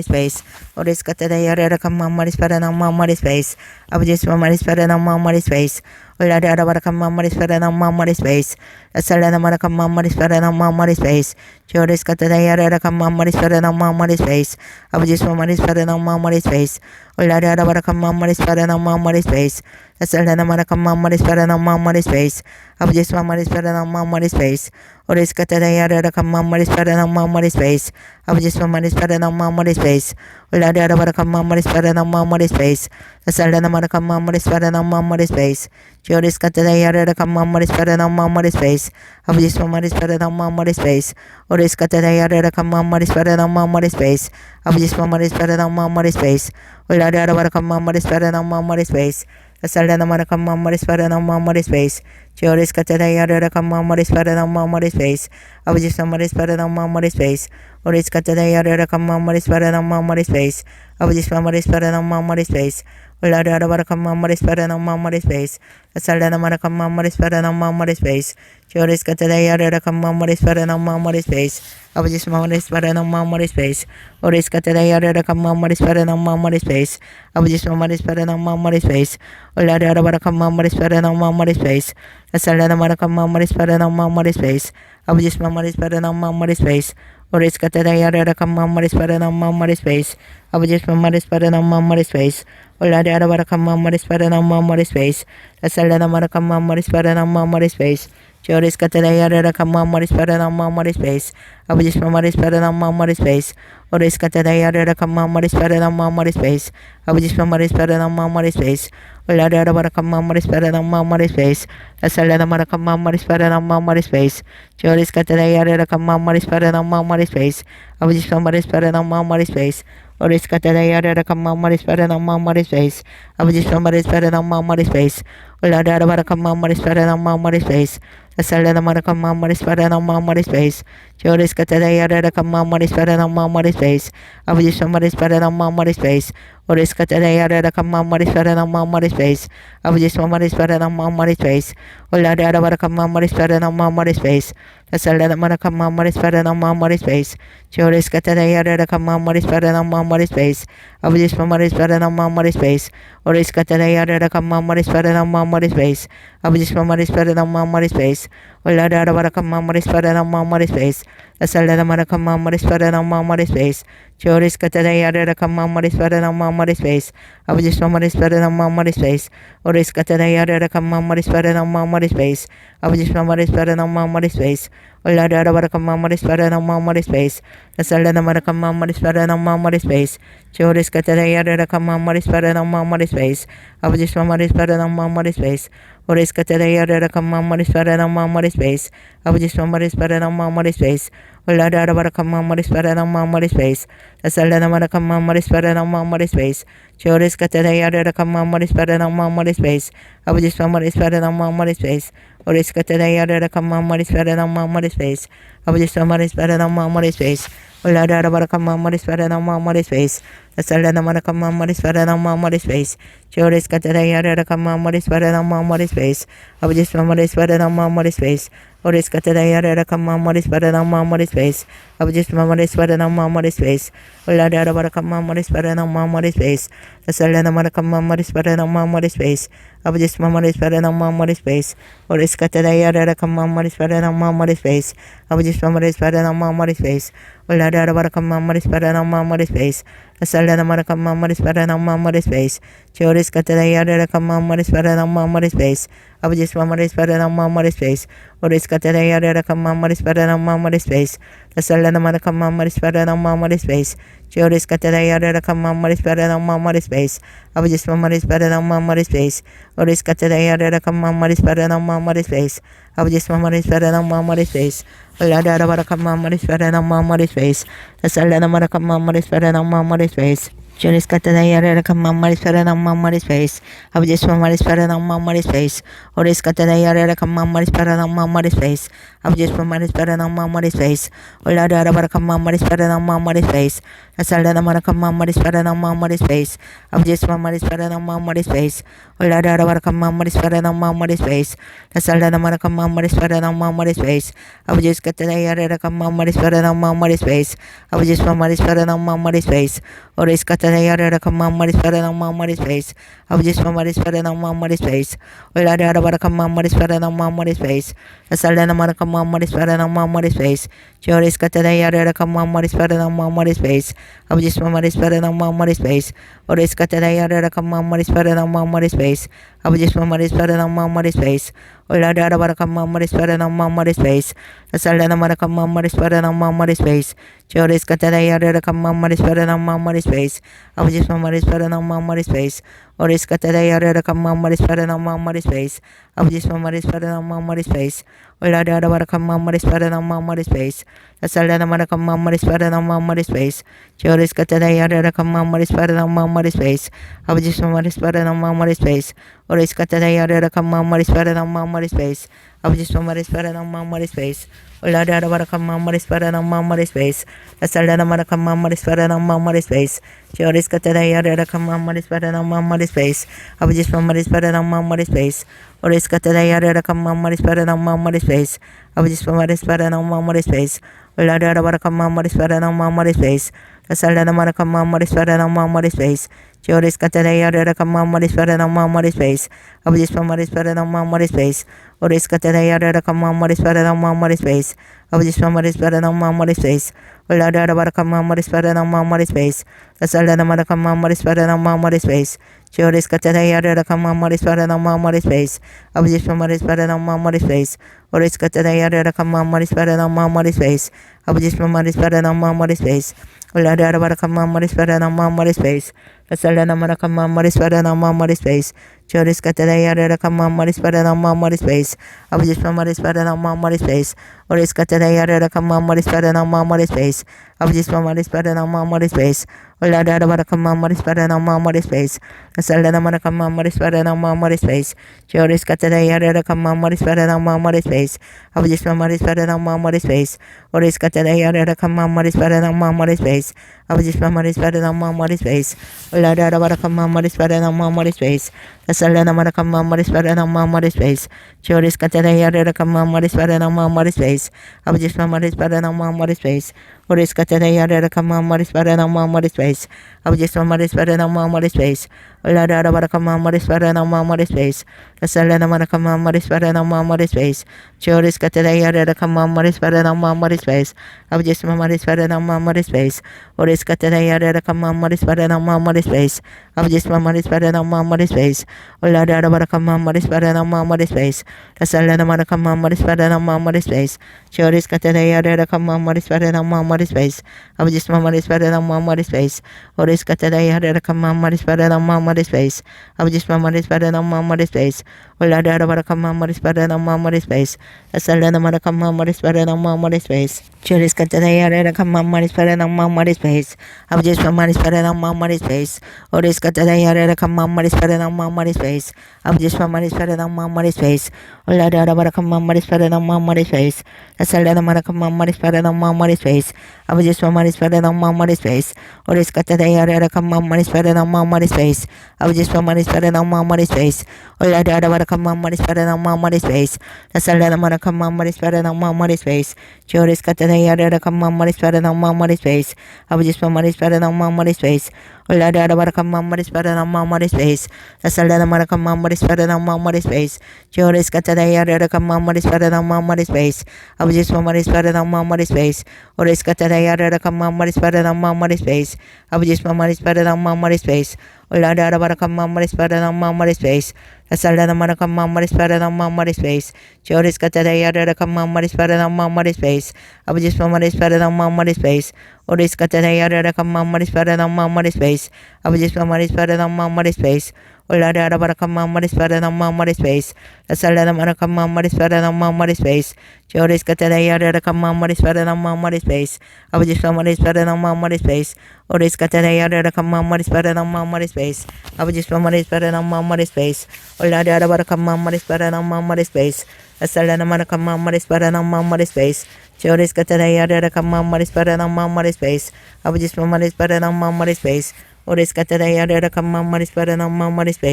오리스 카테라 야레라 컴마 머리 스페레 넘어 머리 스페이스 아버지 머리 스페레 넘어 머리 스페이스 올라리 아라바라 컴마 머리 스페레 넘어 머리 스페이스 살레나 마라 컴마 머리 스페레 넘어 머리 스페이스 지오리스 카테라 야레라 컴마 머리 스페레 넘어 머리 스페이스 아버지 머리 스페레 넘어 머리 스페이스 올라리 아라바라 컴마 머리 스페레 넘어 머리 스페이스 살레나 마라 컴마 머리 스페레 넘어 머리 스페이스 아버지 머리 스페레 넘어 머리 스페이스 오리스 카테라 야레라 컴마 머리 스페레 넘어 머리 스페이스 아버지 머리 스페레 넘어 머리 스페이스 올라리 아라바라 컴마 머리 스페레 넘어 머리 스페이스 살레나 마라 컴마 머리 스페레 넘어 머리 스페이스 지오리스 카테라 야레라 컴마 머리 스페레 넘어 머리 스페이스 아버지 머리 스페레 넘어 머리 스페이스 오리스 카테라 야레라 컴마 머리 스페레 넘어 머리 스페이스 아버지 머리 스페레 넘어 머리 스페이스 올라리 아라바라 컴마 머리 스페레 넘어 머리 스페이스 살레나 마라 컴마 머리 스페레 넘어 머리 스페이스 지오리스 카테라 야레라 컴마 머리 스페레 넘어 머리 스페이스 아버지 머리 스페레 넘어 머리 스페이스 오리스 카테라 야레라 컴마 머리 스페레 넘어 머리 스페이스 아버지 머리 스페레 넘어 머리 스페이스 올라리 아라바라 컴마 머리 스페레 넘어 머리 스페이스 살레나 마라 컴마 머리 스페레 넘어 머리 스페이스 지오리스 카테라 야레라 컴마 머리 스페레 넘어 머리 스페이스 아버지 머리 스페레 넘어 머리 스페이스 오리스 카테라 야레라 컴마 머리 스페레 넘어 머리 스페이스 아버지 머리 스페레 넘어 머리 스페이스 올라리 아라바라 컴마 머리 스페레 넘어 머리 스페이스 살레나 마라 컴마 머리 스페레 넘어 머리 스페이스 아버지 머리 스페레 넘어 머리 스페이스 오리스 카테라 야레라 컴마 머리 스페레 넘어 머리 스페이스 아버지 머리 스페레 넘어 머리 스페이스 올라리 아라바라 컴마 머리 스페레 넘어 머리 스페이스 살레나 마라 컴마 머리 스페레 넘어 머리 스페이스 지오리스 카테라 야레라 컴마 머리 스페레 넘어 머리 스페이스 아버지 머리 스페레 넘어 머리 스페이스 오리스 카테라 야레라 컴마 머리 스페레 넘어 머리 스페이스 아버지 머리 스페레 넘어 머리 스페이스 올라리 아라바라 컴마 머리 스페레 넘어 머리 스페이스 살레나 마라 컴마 머리 스페레 넘어 머리 스페이스 지오리스 카테라 야레라 컴마 머리 스페레 넘어 머리 스페이스 아버지 머리 스페레 넘어 머리 스페이스 오리스 카테라 야레라 컴마 머리 스페레 넘어 머리 스페이스 아버지 머리 스페레 넘어 머리 스페이스 올라리 아라바라 컴마 머리 스페레 넘어 머리 스페이스 Salada Maracam Mamoris Parana Mamoris Face, Joris Catayara Mamoris Parana Mamoris Face, Abudis Mamoris Parana Mamoris Face, Oris Catayara Mamoris Parana Mamoris Face, Abudis Mamoris Parana Mamoris Face, Oladara Varacam Mamoris Parana Mamoris Face, the Salada Maracam Mamoris Parana Mamoris Face, Joris Catayara Mamoris Parana Mamoris Face, Abudis Mamoris Parana Mamoris Face, Oris Catayara Mamoris Parana Mamoris Face, Abudis Mamoris Parana Mamoris Face, Oladara Varacam Mamoris Parana Mamoris Face, the Salada Maracam Mamoris Parana Mamoris Face, Joris Catayara Mamoris Parana Mamoris Face, Abudis Mamoris Parana Mamoris Face, Oris Catayara Mamoris Parana Mamoris Face, Abudis Mamoris Parana Mamoris Face, Oladara Varacam Mamoris Parana Mamoris Face, the Salada Maracam Mamoris Parana Mamoris Face, Joris Catayara Mamoris Parana Mamoris Face, Abudis Mamoris Parana Mamoris Face, Oris Catayara Mamoris Parana Mamoris Face, Abudis Mamoris Parana Mamoris Face, Oladara Varacam Mamoris Parana Mamoris Face, the Salada Maracam Mamoris Parana Mamoris Face, Joris Catayara Mamoris Parana Mamoris Face, Abudis Mamoris Parana Mamoris Face, Oris Catayara Mamoris Parana Mamoris Face, Abudis Mamoris Parana Mamoris Face, Oladara Varacam Mamoris Parana Mamoris Face, the Salada Maracam Mamoris Parana Mamoris Face, Joris Catayara Mamoris Parana Mamoris Face, Abudis Mamoris Parana Mamoris Face, Oris Catayara Mamoris Parana Mamoris Face, Abudis Mamoris Parana Mamoris Face, Oladara Varacam Mamoris Parana Mamoris Face, the Salada Maracam Mamoris Parana Mamoris Face, Abudis Mamoris Parana Mamoris Face, Oris Catayara Mamoris Parana Mamoris Face, Abudis Mamoris Parana Mamoris Face, Oladara Varacam Mamoris Parana Mamoris Face, the Salada Maracam Mamoris Parana Mamoris Face, Joris Catayara Mamoris Parana Mamoris Face, Abudis Mamoris Parana Mamoris Face, Oris Catayara Mamoris Parana Mamoris Face, the Salada Maracam Mamoris Parana Mamoris Face, Joris Catayara Mamoris Parana Mamoris Face, Abudis Mamoris Parana Mamoris Face, Oris Catayara Mamoris Parana Mamoris Face, Abudis Mamoris Parana Mamoris Face, Oladara Varacam Mamoris Parana Mamoris Face, the Salada Maracam Mamoris Parana Mamoris Face, Joris Catayara Mamoris Parana Mamoris Face, Abudis Mamoris Parana Mamoris Face, Oris Catayara Mamoris Parana Mamoris Face, Abudis Mamoris Parana Mamoris Face, Oladara Varacam Mamoris Parana Mamoris Face, the Salada Maracam Mamoris Parana Mamoris Face, Abudis Mamoris Parana Mamoris Face, Oladara Varacam Mamoris Parana Mamoris Face, the Salada Maracam Mamoris Parana Mamoris Face, Abudis Catayara Mamoris Parana Mamoris Face, Abudis Mamoris Parana Mamoris Face, Oris Catayara Mamoris Parana Mamoris Face, Abudis Mamoris Parana Mamoris Face, Oladara Varacam Mamoris Parana Mamoris Face, the Salada Maracam Mamoris Parana Mamoris Face, Joris Catayara Mamoris Parana Mamoris Face, Abudis Mamoris Parana Mamoris Face, Oris Catayara Mamoris Parana Mamoris Face, Abudis Mamoris Parana Mamoris Face, Oladara Varacam Mamoris Parana Mamoris Face, the Salada Maracam Mamoris Parana Mamoris Face, Joris Catayara Mamoris Parana Mamoris Face, Abudis Mamoris Parana Mamoris Face, Oris Catayara Mamoris Parana Mamoris Face, Abudis Mamoris Parana Mamoris Face, Oladara Varacam Mamoris Parana Mamoris Face, the Salada Maracam Mamoris Parana Mamoris Face, Joris Catayara Mamoris Parana Mamoris Face, Abudis Mamoris Parana Mamoris Face, Oris Catayara Mamoris Parana Mamoris Face, Abudis Mamoris Parana Mamoris Face, Oladara Varacam Mamoris Parana Mamoris Face, the Salada Maracam Mamoris Parana Mamoris Face, Joris Catayara Mamoris Parana Mamoris Face, Abudis Mamoris Parana Mamoris Face, Oris Catayara Mamoris Parana Mamoris Face, Abudis Mamoris Parana Mamoris Face, Oladara Varacam Mamoris Parana Mamoris Face, the Salada Maracam Mamoris Parana Mamoris Face, Joris Catayara Mamoris Parana Mamoris Face, Abudis Mamoris Parana Mamoris Face, Oris Catayara Mamoris Parana Mamoris Face, Abudis Mamoris Parana Mamoris Face, Oladara Varacam Mamoris Parana Mamoris Face, the Salada Maracam Mamoris Parana Mamoris Face, Joris Catayara Mamoris Parana Mamoris Face, Abudis Mamoris Parana Mamoris Face, Oris Catayara Mamoris Parana Mamoris Face, Abudis Mamoris Parana Mamoris Face, Oladara Varacam Mamoris Parana Mamoris Face, the Salada Maracam Mamoris Parana Mamoris Face, Joris Catayara Mamoris Parana Mamoris Face, Abudis Mamoris Parana Mamoris Face, Oris Catayara Mamoris Parana Mamoris Face, 아버지 스파마리 스파레나 마마리 스페이스 올라다라 바라카마 마리 스파레나 마마리 스페이스 살레나 마라카마 마리 스파레나 마마리 스페이스 지오리스 카타다이아레라 카마 마리 스파레나 마마리 스페이스 아버지 스파마리 스파레나 마마리 스페이스 오리스 카타다이아레라 카마 마리 스파레나 마마리 스페이스 아버지 스파마리 스파레나 마마리 스페이스 올라다라 바라카마 마리 스파레나 마마리 스페이스 살레나 마라카마 마리 스파레나 마마리 스페이스 지오리스 카타다이아레라 카마 마리 스파레나 마마리 스페이스 아버지 스파마리 스파레나 마마리 스페이스 오리스 카타다이아레라 카마 마리 스파레나 마마리 스페이스 아버지 스파마리 스파레나 마마리 스페이스 올라다라 바라카마 마리 스파레나 마마리 스페이스 살레나 마라카마 마리 스파레나 마마리 스페이스 지오리스 카타다이아레라 카마 마리 스파레나 마마리 스페이스 아버지 스파마리 스파레나 마마리 스페이스 오리스 카타다이아레라 카마 마리 스파레나 마마리 스페이스 아버지 스파마리 스파레나 마마리 스페이스 올라다라 바라카마 마리 스파레나 마마리 스페이스 살레나 마라카마 마리 스파레나 마마리 스페이스 지오리스 카타다이아레라 카마 마리 스파레나 마마리 스페이스 아버지 스파마리 스파레나 마마리 스페이스 오리스 카타다이아레라 카마 마리 스파레나 마마리 스페이스 아버지 스파마리 스파레나 마마리 스페이스 올라다라 바라카마 마리 스파레나 마마리 스페이스 살레나 마라카마 마리 스파레나 마마리 스페이스 지오리스 카타다이아레라 카마 마리 스파레나 마마리 스페이스 아버지 스파마리 스파레나 마마리 스페이스 오리스 카타다이아레라 카마 마리 스파레나 마마리 스페이스 아버지 스파마리 스파레나 마마리 스페이스 올라다라 바라카마 마리 스파레나 마마리 스페이스 살레나 마라카마 마리 스파레나 마마리 스페이스 아버지 스파마리 스파레나 마마리 스페이스 오리스 카타다이아레라 카마 마리 스파레나 마마리 스페이스 아버지 스파마리 스파레나 마마리 스페이스 올라다라 바라카마 마리 스파레나 마마리 스페이스 살레나 마라카마 마리 스파레나 마마리 스페이스 지오리스 카타다이아레라 카마 마리 스파레나 마마리 스페이스 아버지 스파마리 스파레나 마마리 스페이스 올라다라 바라카마 마리 스파레나 마마리 스페이스 살레나 마라카마 마리 스파레나 마마리 스페이스 지오리스 카타다이아레라 카마 마리 스파레나 마마리 스페이스 아버지 스파마리 스파레나 마마리 스페이스 오리스 카타다이아레라 카마 마리 스파레나 마마리 스페이스 아버지 스파마리 스파레나 마마리 스페이스 올라다라 바라카마 마리 스파레나 마마리 스페이스 살레나 마라카마 마리 스파레나 마마리 스페이스 지오리스 카타다이아레라 카마 마리 스파레나 마마리 스페이스 아버지 스파마리 스파레나 마마리 스페이스 오리스 카타다이아레라 카마 마리 스파레나 마마리 스페이스 아버지 스파마리 스파레나 마마리 스페이스 올라다라 바라카마 마리 스파레나 마마리 스페이스 살레나 마라카마 마리 스파레나 마마리 스페이스 지오리스 카타다이아레라 카마 마리 스파레나 마마리 스페이스 아버지 스파마리 스파레나 마마리 스페이스 오리스 카타다이아레라 카마 마리 스파레나 마마리 스페이스 아버지 스파마리 스파레나 마마리 스페이스 올라다라 바라카마 마리 스파레나 마마리 스페이스 살레나 마라카마 마리 스파레나 마마리 스페이스 지오리스 카타다이아레라 카마 마리 스파레나 마마리 스페이스 아버지 스파마리 스파레나 마마리 스페이스 오리스 카타다이아레라 카마 마리 스파레나 마마리 스페이스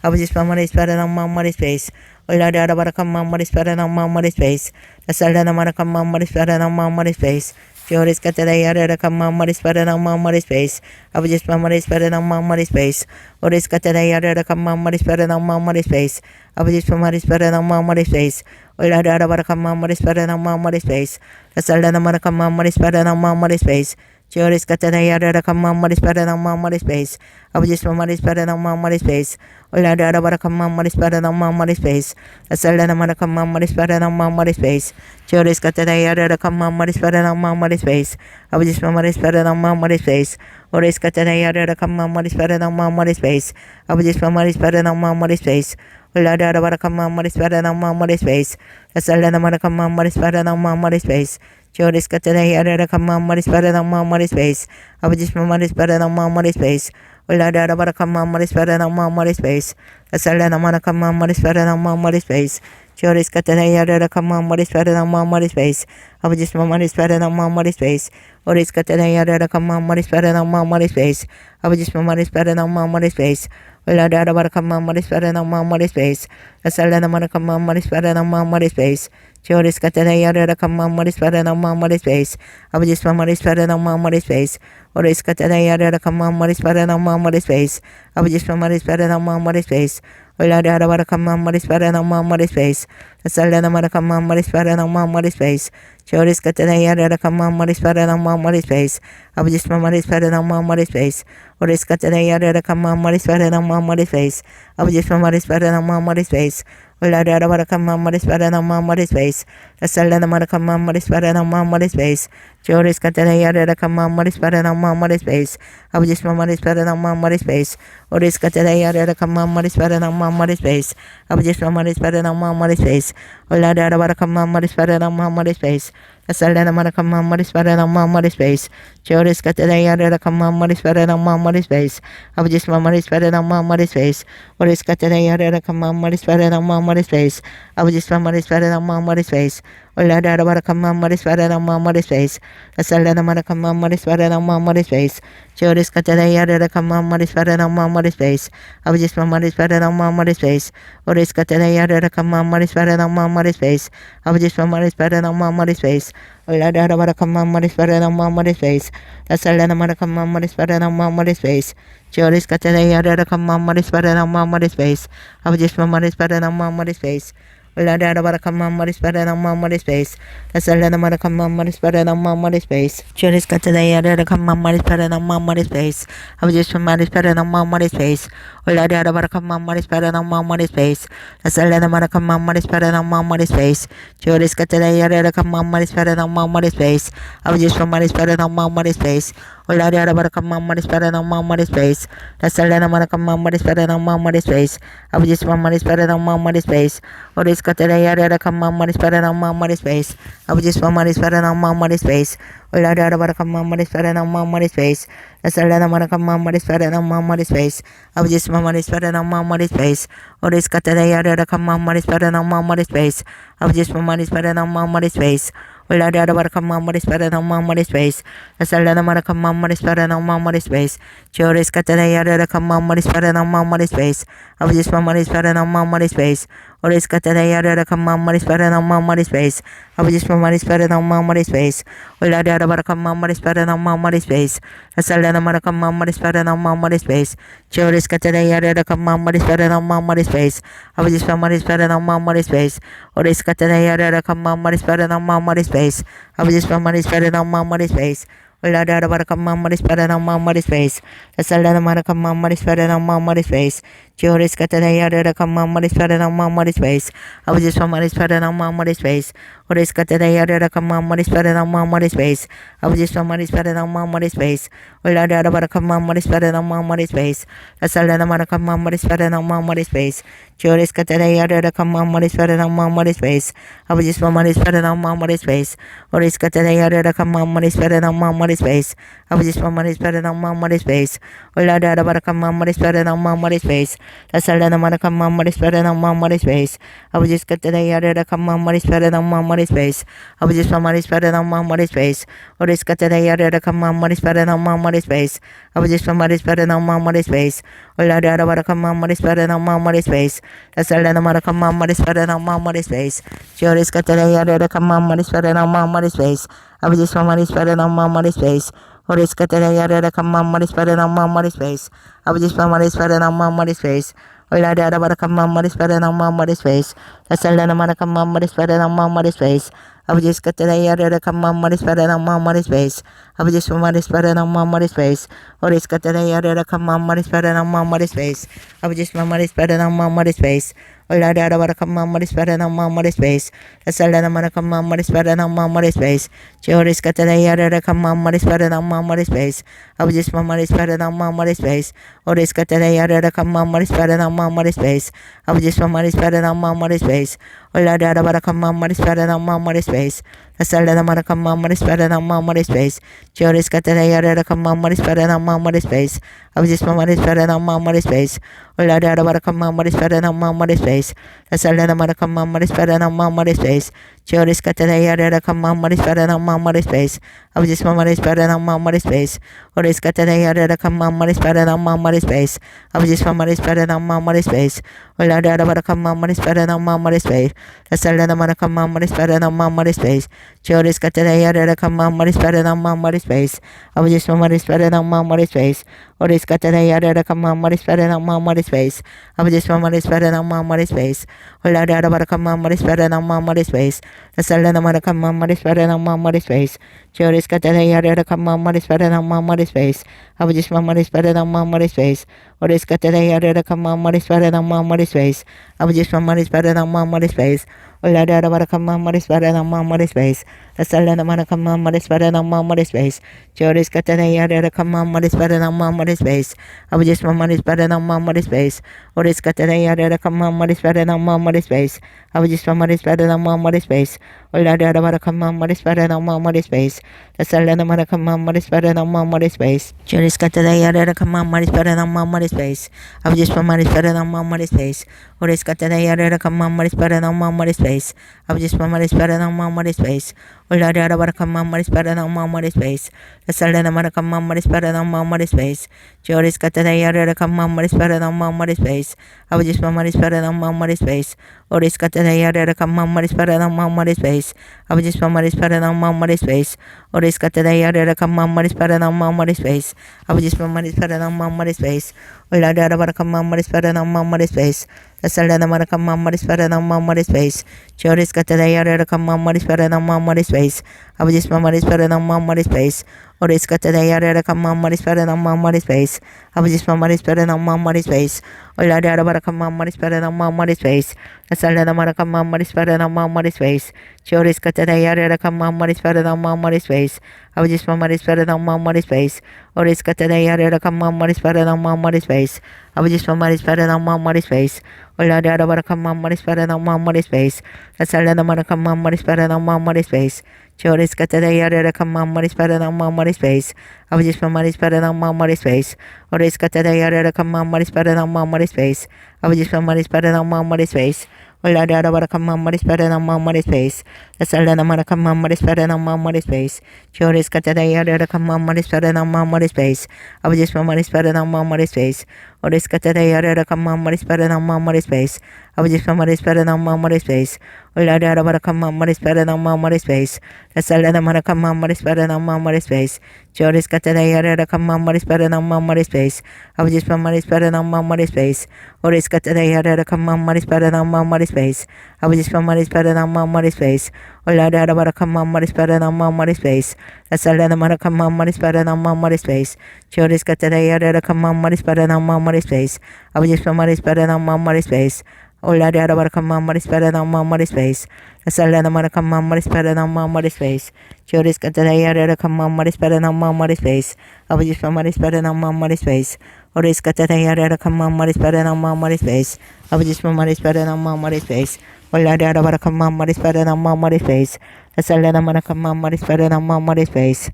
아버지 스파마리 스파레나 마마리 스페이스 올라다라 바라카마 마리 스파레나 마마리 스페이스 살레나 마라카마 마리 스파레나 마마리 스페이스 지오리스 카타다이아레라 카마 마리 스파레나 마마리 스페이스 아버지 스파마리 스파레나 마마리 스페이스 오리스 카타다이아레라 카마 마리 스파레나 마마리 스페이스 아버지 스파마리 스파레나 마마리 스페이스 올라다라 바라카마 마리 스파레나 마마리 스페이스 살레나 마라카마 마리 스파레나 마마리 스페이스 지오리스 카타다이아레라 카마 마리 스파레나 마마리 스페이스 아버지 스파마리 스파레나 마마리 스페이스 올라다라 바라카마 마리 스파레나 마마리 스페이스 살레나 마라카마 마리 스파레나 마마리 스페이스 지오리스 카타다이아레라 카마 마리 스파레나 마마리 스페이스 아버지 스파마리 스파레나 마마리 스페이스 오리스 카타다이아레라 카마 마리 스파레나 마마리 스페이스 아버지 스파마리 스파레나 마마리 스페이스 올라다라 바라카마 마리 스파레나 마마리 스페이스 살레나 마라카마 마리 스파레나 마마리 스페이스 지오리스 카타다이아레라 카마 마리 스파레나 마마리 스페이스 아버지 스파마리 스파레나 마마리 스페이스 올라다라 바라카마 마리 스파레나 마마리 스페이스 살레나 마라카마 마리 스파레나 마마리 스페이스 지오리스 카타다이아레라 카마 마리 스파레나 마마리 스페이스 아버지 스파마리 스파레나 마마리 스페이스 오리스 카타다이아레라 카마 마리 스파레나 마마리 스페이스 아버지 스파마리 스파레나 마마리 스페이스 올라다라 바라카마 마리 스파레나 마마리 스페이스 살레나 마라카마 마리 스파레나 마마리 스페이스 지오리스 카타다이아레라 카마 마리 스파레나 마마리 스페이스 아버지 스파마리 스파레나 마마리 스페이스 오리스 카타다이아레라 카마 마리 스파레나 마마리 스페이스 아버지 스파마리 스파레나 마마리 스페이스 올라다라 바라카마 마리 스파레나 마마리 스페이스 살레나 마라카마 마리 스파레나 마마리 스페이스 지오리스 카타다이아레라 카마 마리 스파레나 마마리 스페이스 아버지 스파마리 스파레나 마마리 스페이스 오리스 카타다이아레라 카마 마리 스파레나 마마리 스페이스 아버지 스파마리 스파레나 마마리 스페이스 올라다라 바라카마 마리 스파레나 마마리 스페이스 살레나 마라카마 마리 스파레나 마마리 스페이스 Joris Cataya Kama Maris Paranama Maris Base, Abujisma Maris Paranama Maris Base, Oris Cataya Kama Maris Paranama Maris Base, Abujisma Maris Paranama Maris Base, Olada Kama Maris Paranama Maris Base, Asalana Marakama Maris Paranama Maris Base, Joris Cataya Kama Maris Paranama Maris Base, Abujisma Maris Paranama Maris Base, Oris Cataya Kama Maris Paranama Maris Base, Abujisma Maris Paranama Maris Base, Olada Kama Maris Paranama Maris Base, Asalana Marakama Maris Paranama Maris Base, Joris Cataya Kama Maris Paranama Maris Base, Abujisma Maris Paranama Maris Base, Oris Cataya Kama Maris Paranama Maris Base, Abujisma Maris Paranama Maris Base, Olada Kama Maris Paranama Maris Base, Asalana Marakama Maris Paranama Maris Base, Joris Cataya Kama Maris Paranama Maris Base, Abujisma Maris Paranama Maris Base, Olada Kama Maris Paranama Maris Base, Asalana Marakama Maris Paranama Maris Base, Joris Cataya Kama Maris Paranama Maris Base, Abujisma Maris Paranama Maris Base, Olada Kama Maris Paranama Maris Base, Asalana Marakama Maris Paranama Maris Base, Joris Cataya Kama Maris Paranama Maris Base, Abujisma Maris Paranama Maris Base, Olada Kama Maris Paranama Maris Base, Asalana Marakama Maris Paranama Maris Base, Abujisma Maris Paranama Maris Base, Oris Cataya Kama Maris Paranama Maris Base, Abujisma Maris Paranama Maris Base, Olada Kama Maris Paranama Maris Base, Asalana Marakama Maris Paranama Maris Base, Abujisma Maris Paranama Maris Base, Oris Cataya Kama Maris Paranama Maris Base, Abujisma Maris Paranama Maris Base, Olada Kama Maris Paranama Maris Base, Asalana Marakama Maris Paranama Maris Base, Joris Cataya Kama Maris Paranama Maris Base, Abujisma Maris Paranama Maris Base, Oris Cataya Kama Maris Paranama Maris Base, Abujisma Maris Paranama Maris Base, Olada Kama Maris Paranama Maris Base, Asalana Marakama Maris Paranama Maris Base, Joris Cataya Kama Maris Paranama Maris Base, Abujisma Maris Paranama Maris Base, Oris Cataya Kama Maris Paranama Maris Base, Abujisma Maris Paranama Maris Base, Olada Kama Maris Paranama Maris Base, Asalana Marakama Maris Paranama Maris Base, Joris Cataya Kama Maris Paranama Maris Base, Abujisma Maris Paranama Maris Base, Oris Cataya Kama Maris Paranama Maris Base, Abujisma Maris Paranama Maris Base, Olada Kama Maris Paranama Maris Base, Asalana Marakama Maris Paranama Maris Base, Joris Cataya Kama Maris Paranama Maris Base, Abujisma Maris Paranama Maris Base, Oris Cataya Kama Maris Paranama Maris Base, Abujisma Maris Paranama Maris Base, Olada Kama Maris Paranama Maris Base, Asalana Marakama Maris Paranama Maris Base, Abujis Cataya Kama Maris Paranama Maris Base, Abujisma Maris Paranama Maris Base, Oris Cataya Kama Maris Paranama Maris Base, Abujisma Maris Paranama Maris Base, Olada Kama Maris Paranama Maris Base, Asalana Marakama Maris Paranama Maris Base, Joris Cataya Kama Maris Paranama Maris Base, Abujisma Maris Paranama Maris Base, Oris Cataya Kama Maris Paranama Maris Base, Abujisma Maris Paranama Maris Base, Olada Kama Maris Paranama Maris Base, Asalana Marakama Maris Paranama Maris Base, Abujis Cataya Kama Maris Paranama Maris Base, Abujisma Maris Paranama Maris Base, Oris Cataya Kama Maris Paranama Maris Base, Abujisma Maris Paranama Maris Base, Olada Kama Maris Paranama Maris Base, Asalana Marakama Maris Paranama Maris Base, Joris Cataya Kama Maris Paranama Maris Base, Abujisma Maris Paranama Maris Base, Oris Cataya Kama Maris Paranama Maris Base, Abujisma Maris Paranama Maris Base, Olada Kama Maris Paranama Maris Base, Asalana Marakama Maris Paranama Maris Base, Joris Cataya Kama Maris Paranama Maris Base, Abujisma Maris Paranama Maris Base, Olada Kama Maris Paranama Maris Base, Asalana Marakama Maris Paranama Maris Base, Joris Cataya Kama Maris Paranama Maris Base, Abujisma Maris Paranama Maris Base, Oris Cataya Kama Maris Paranama Maris Base, Abujisma Maris Paranama Maris Base, Olada Kama Maris Paranama Maris Base, Asalana Marakama Maris Paranama Maris Base, Joris Cataya Kama Maris Paranama Maris Base, Abujisma Maris Paranama Maris Base, Oris Cataya Kama Maris Paranama Maris Base, Abujisma Maris Paranama Maris Base, Olada Kama Maris Paranama Maris Base, Asalana Marakama Maris Paranama Maris Base, Joris Cataya Kama Maris Paranama Maris Base, Abujisma Maris Paranama Maris Base, Oris Cataya Kama Maris Paranama Maris Base, Abujisma Maris Paranama Maris Base, Oladara Barakamamari Sparana Mamari Space, the Salana Manakamamari Sparana Mamari Space, Joris Katanayara Kamamari Sparana Mamari Space, Abujis Mamari Sparana Mamari Space, Oris Katanayara Kamamari Sparana Mamari Space, Abujis Mamari Sparana Mamari Space, Oladara Barakamamari Sparana Mamari Space, the Salana Manakamamari Sparana Mamari Space, Joris Katanayara Kamamari Sparana Mamari Space, Abujis Mamari Sparana Mamari Space, Oris Katanayara Kamamari Sparana Mamari Space, Abujis Mamari Sparana Mamari Space, Oladara Barakamamari Sparana Mamari Space, the Salana Manakamamari Sparana Mamari Space, Joris Katanayara Kamamari Sparana Mamari Space, Abujis Mamari Sparana Mamari Space, Oris Katanayara Kamamari Sparana Mamari Space, Abujis Mamari Sparana Mamari Space, Oris Katanayara Kamamari Sparana Mamari Space, Abujis Mamari Sparana Mamari Space, Oladara Barakamamari Sparana Mamari Space, the Salana Manakamamari Sparana Mamari Space, Joris Katanayara Kamamari Sparana Mamari Space, Abujis Mamari Sparana Mamari Space, Oris Katanayara Kamamari Sparana Mamari Space, Abujis Mamari Sparana Mamari Space, Oladara Barakamamari Sparana Mamari Space, the Salana Manakamamari Sparana Mamari Space, Joris Katanayara Kamamari Sparana Mamari Space, Abujis Mamari Sparana Mamari Space, Oris Katanayara Kamamari Sparana Mamari Space, Abujis Mamari Sparana Mamari Space, Oladara Barakamamari Sparana Mamari Space, the Salana Manakamamari Sparana Mamari Space, Joris Katanayara Kamamari Sparana Mamari Space, Abujis Mamari Sparana Mamari Space, Oris Katanayara Kamamari Sparana Mamari Space, Abujis Mamari Sparana Mamari Space, Oladara Barakamamari Sparana Mamari Space, the Salana Manakamamari Sparana Mamari Space, Joris Katanayara Kamamari Sparana Mamari Space, Abujis Mamari Sparana Mamari Space, Oris Katanayara Kamamari Sparana Mamari Space, Abujis Mamari Sparana Mamari Space, Oladara Barakamamari Sparana Mamari Space, the Salana Manakamamari Sparana Mamari Space, Joris Katanayara Kamamari Sparana Mamari Space, Abujis Mamari Sparana Mamari Space, Oris Katanayara Kamamari Sparana Mamari Space, Abujis Mamari Sparana Mamari Space, Oladara Barakamamari Sparana Mamari Space, the Salana Manakamamari Sparana Mamari Space, Joris Katanayara Kamamari Sparana Mamari Space, Abujis Mamari Sparana Mamari Space, Oladara Barakamamari Sparana Mamari Space, the Salana Manakamamari Sparana Mamari Space, Joris Katanayara Kamamari Sparana Mamari Space, Abujis Mamari Sparana Mamari Space, Oris Katanayara Kamamari Sparana Mamari Space, Abujis Mamari Sparana Mamari Space, Oladara Barakamamari Sparana Mamari Space, the Salana Manakamamari Sparana Mamari Space.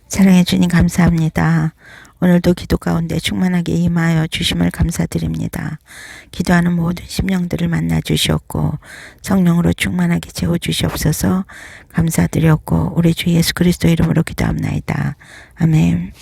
사랑해 주님 감사합니다. 오늘도 기도 가운데 충만하게 임하여 주심을 감사드립니다. 기도하는 모든 심령들을 만나 주시옵고 성령으로 충만하게 채워 주시옵소서 감사드렸고 우리 주 예수 그리스도 이름으로 기도합나이다. 아멘.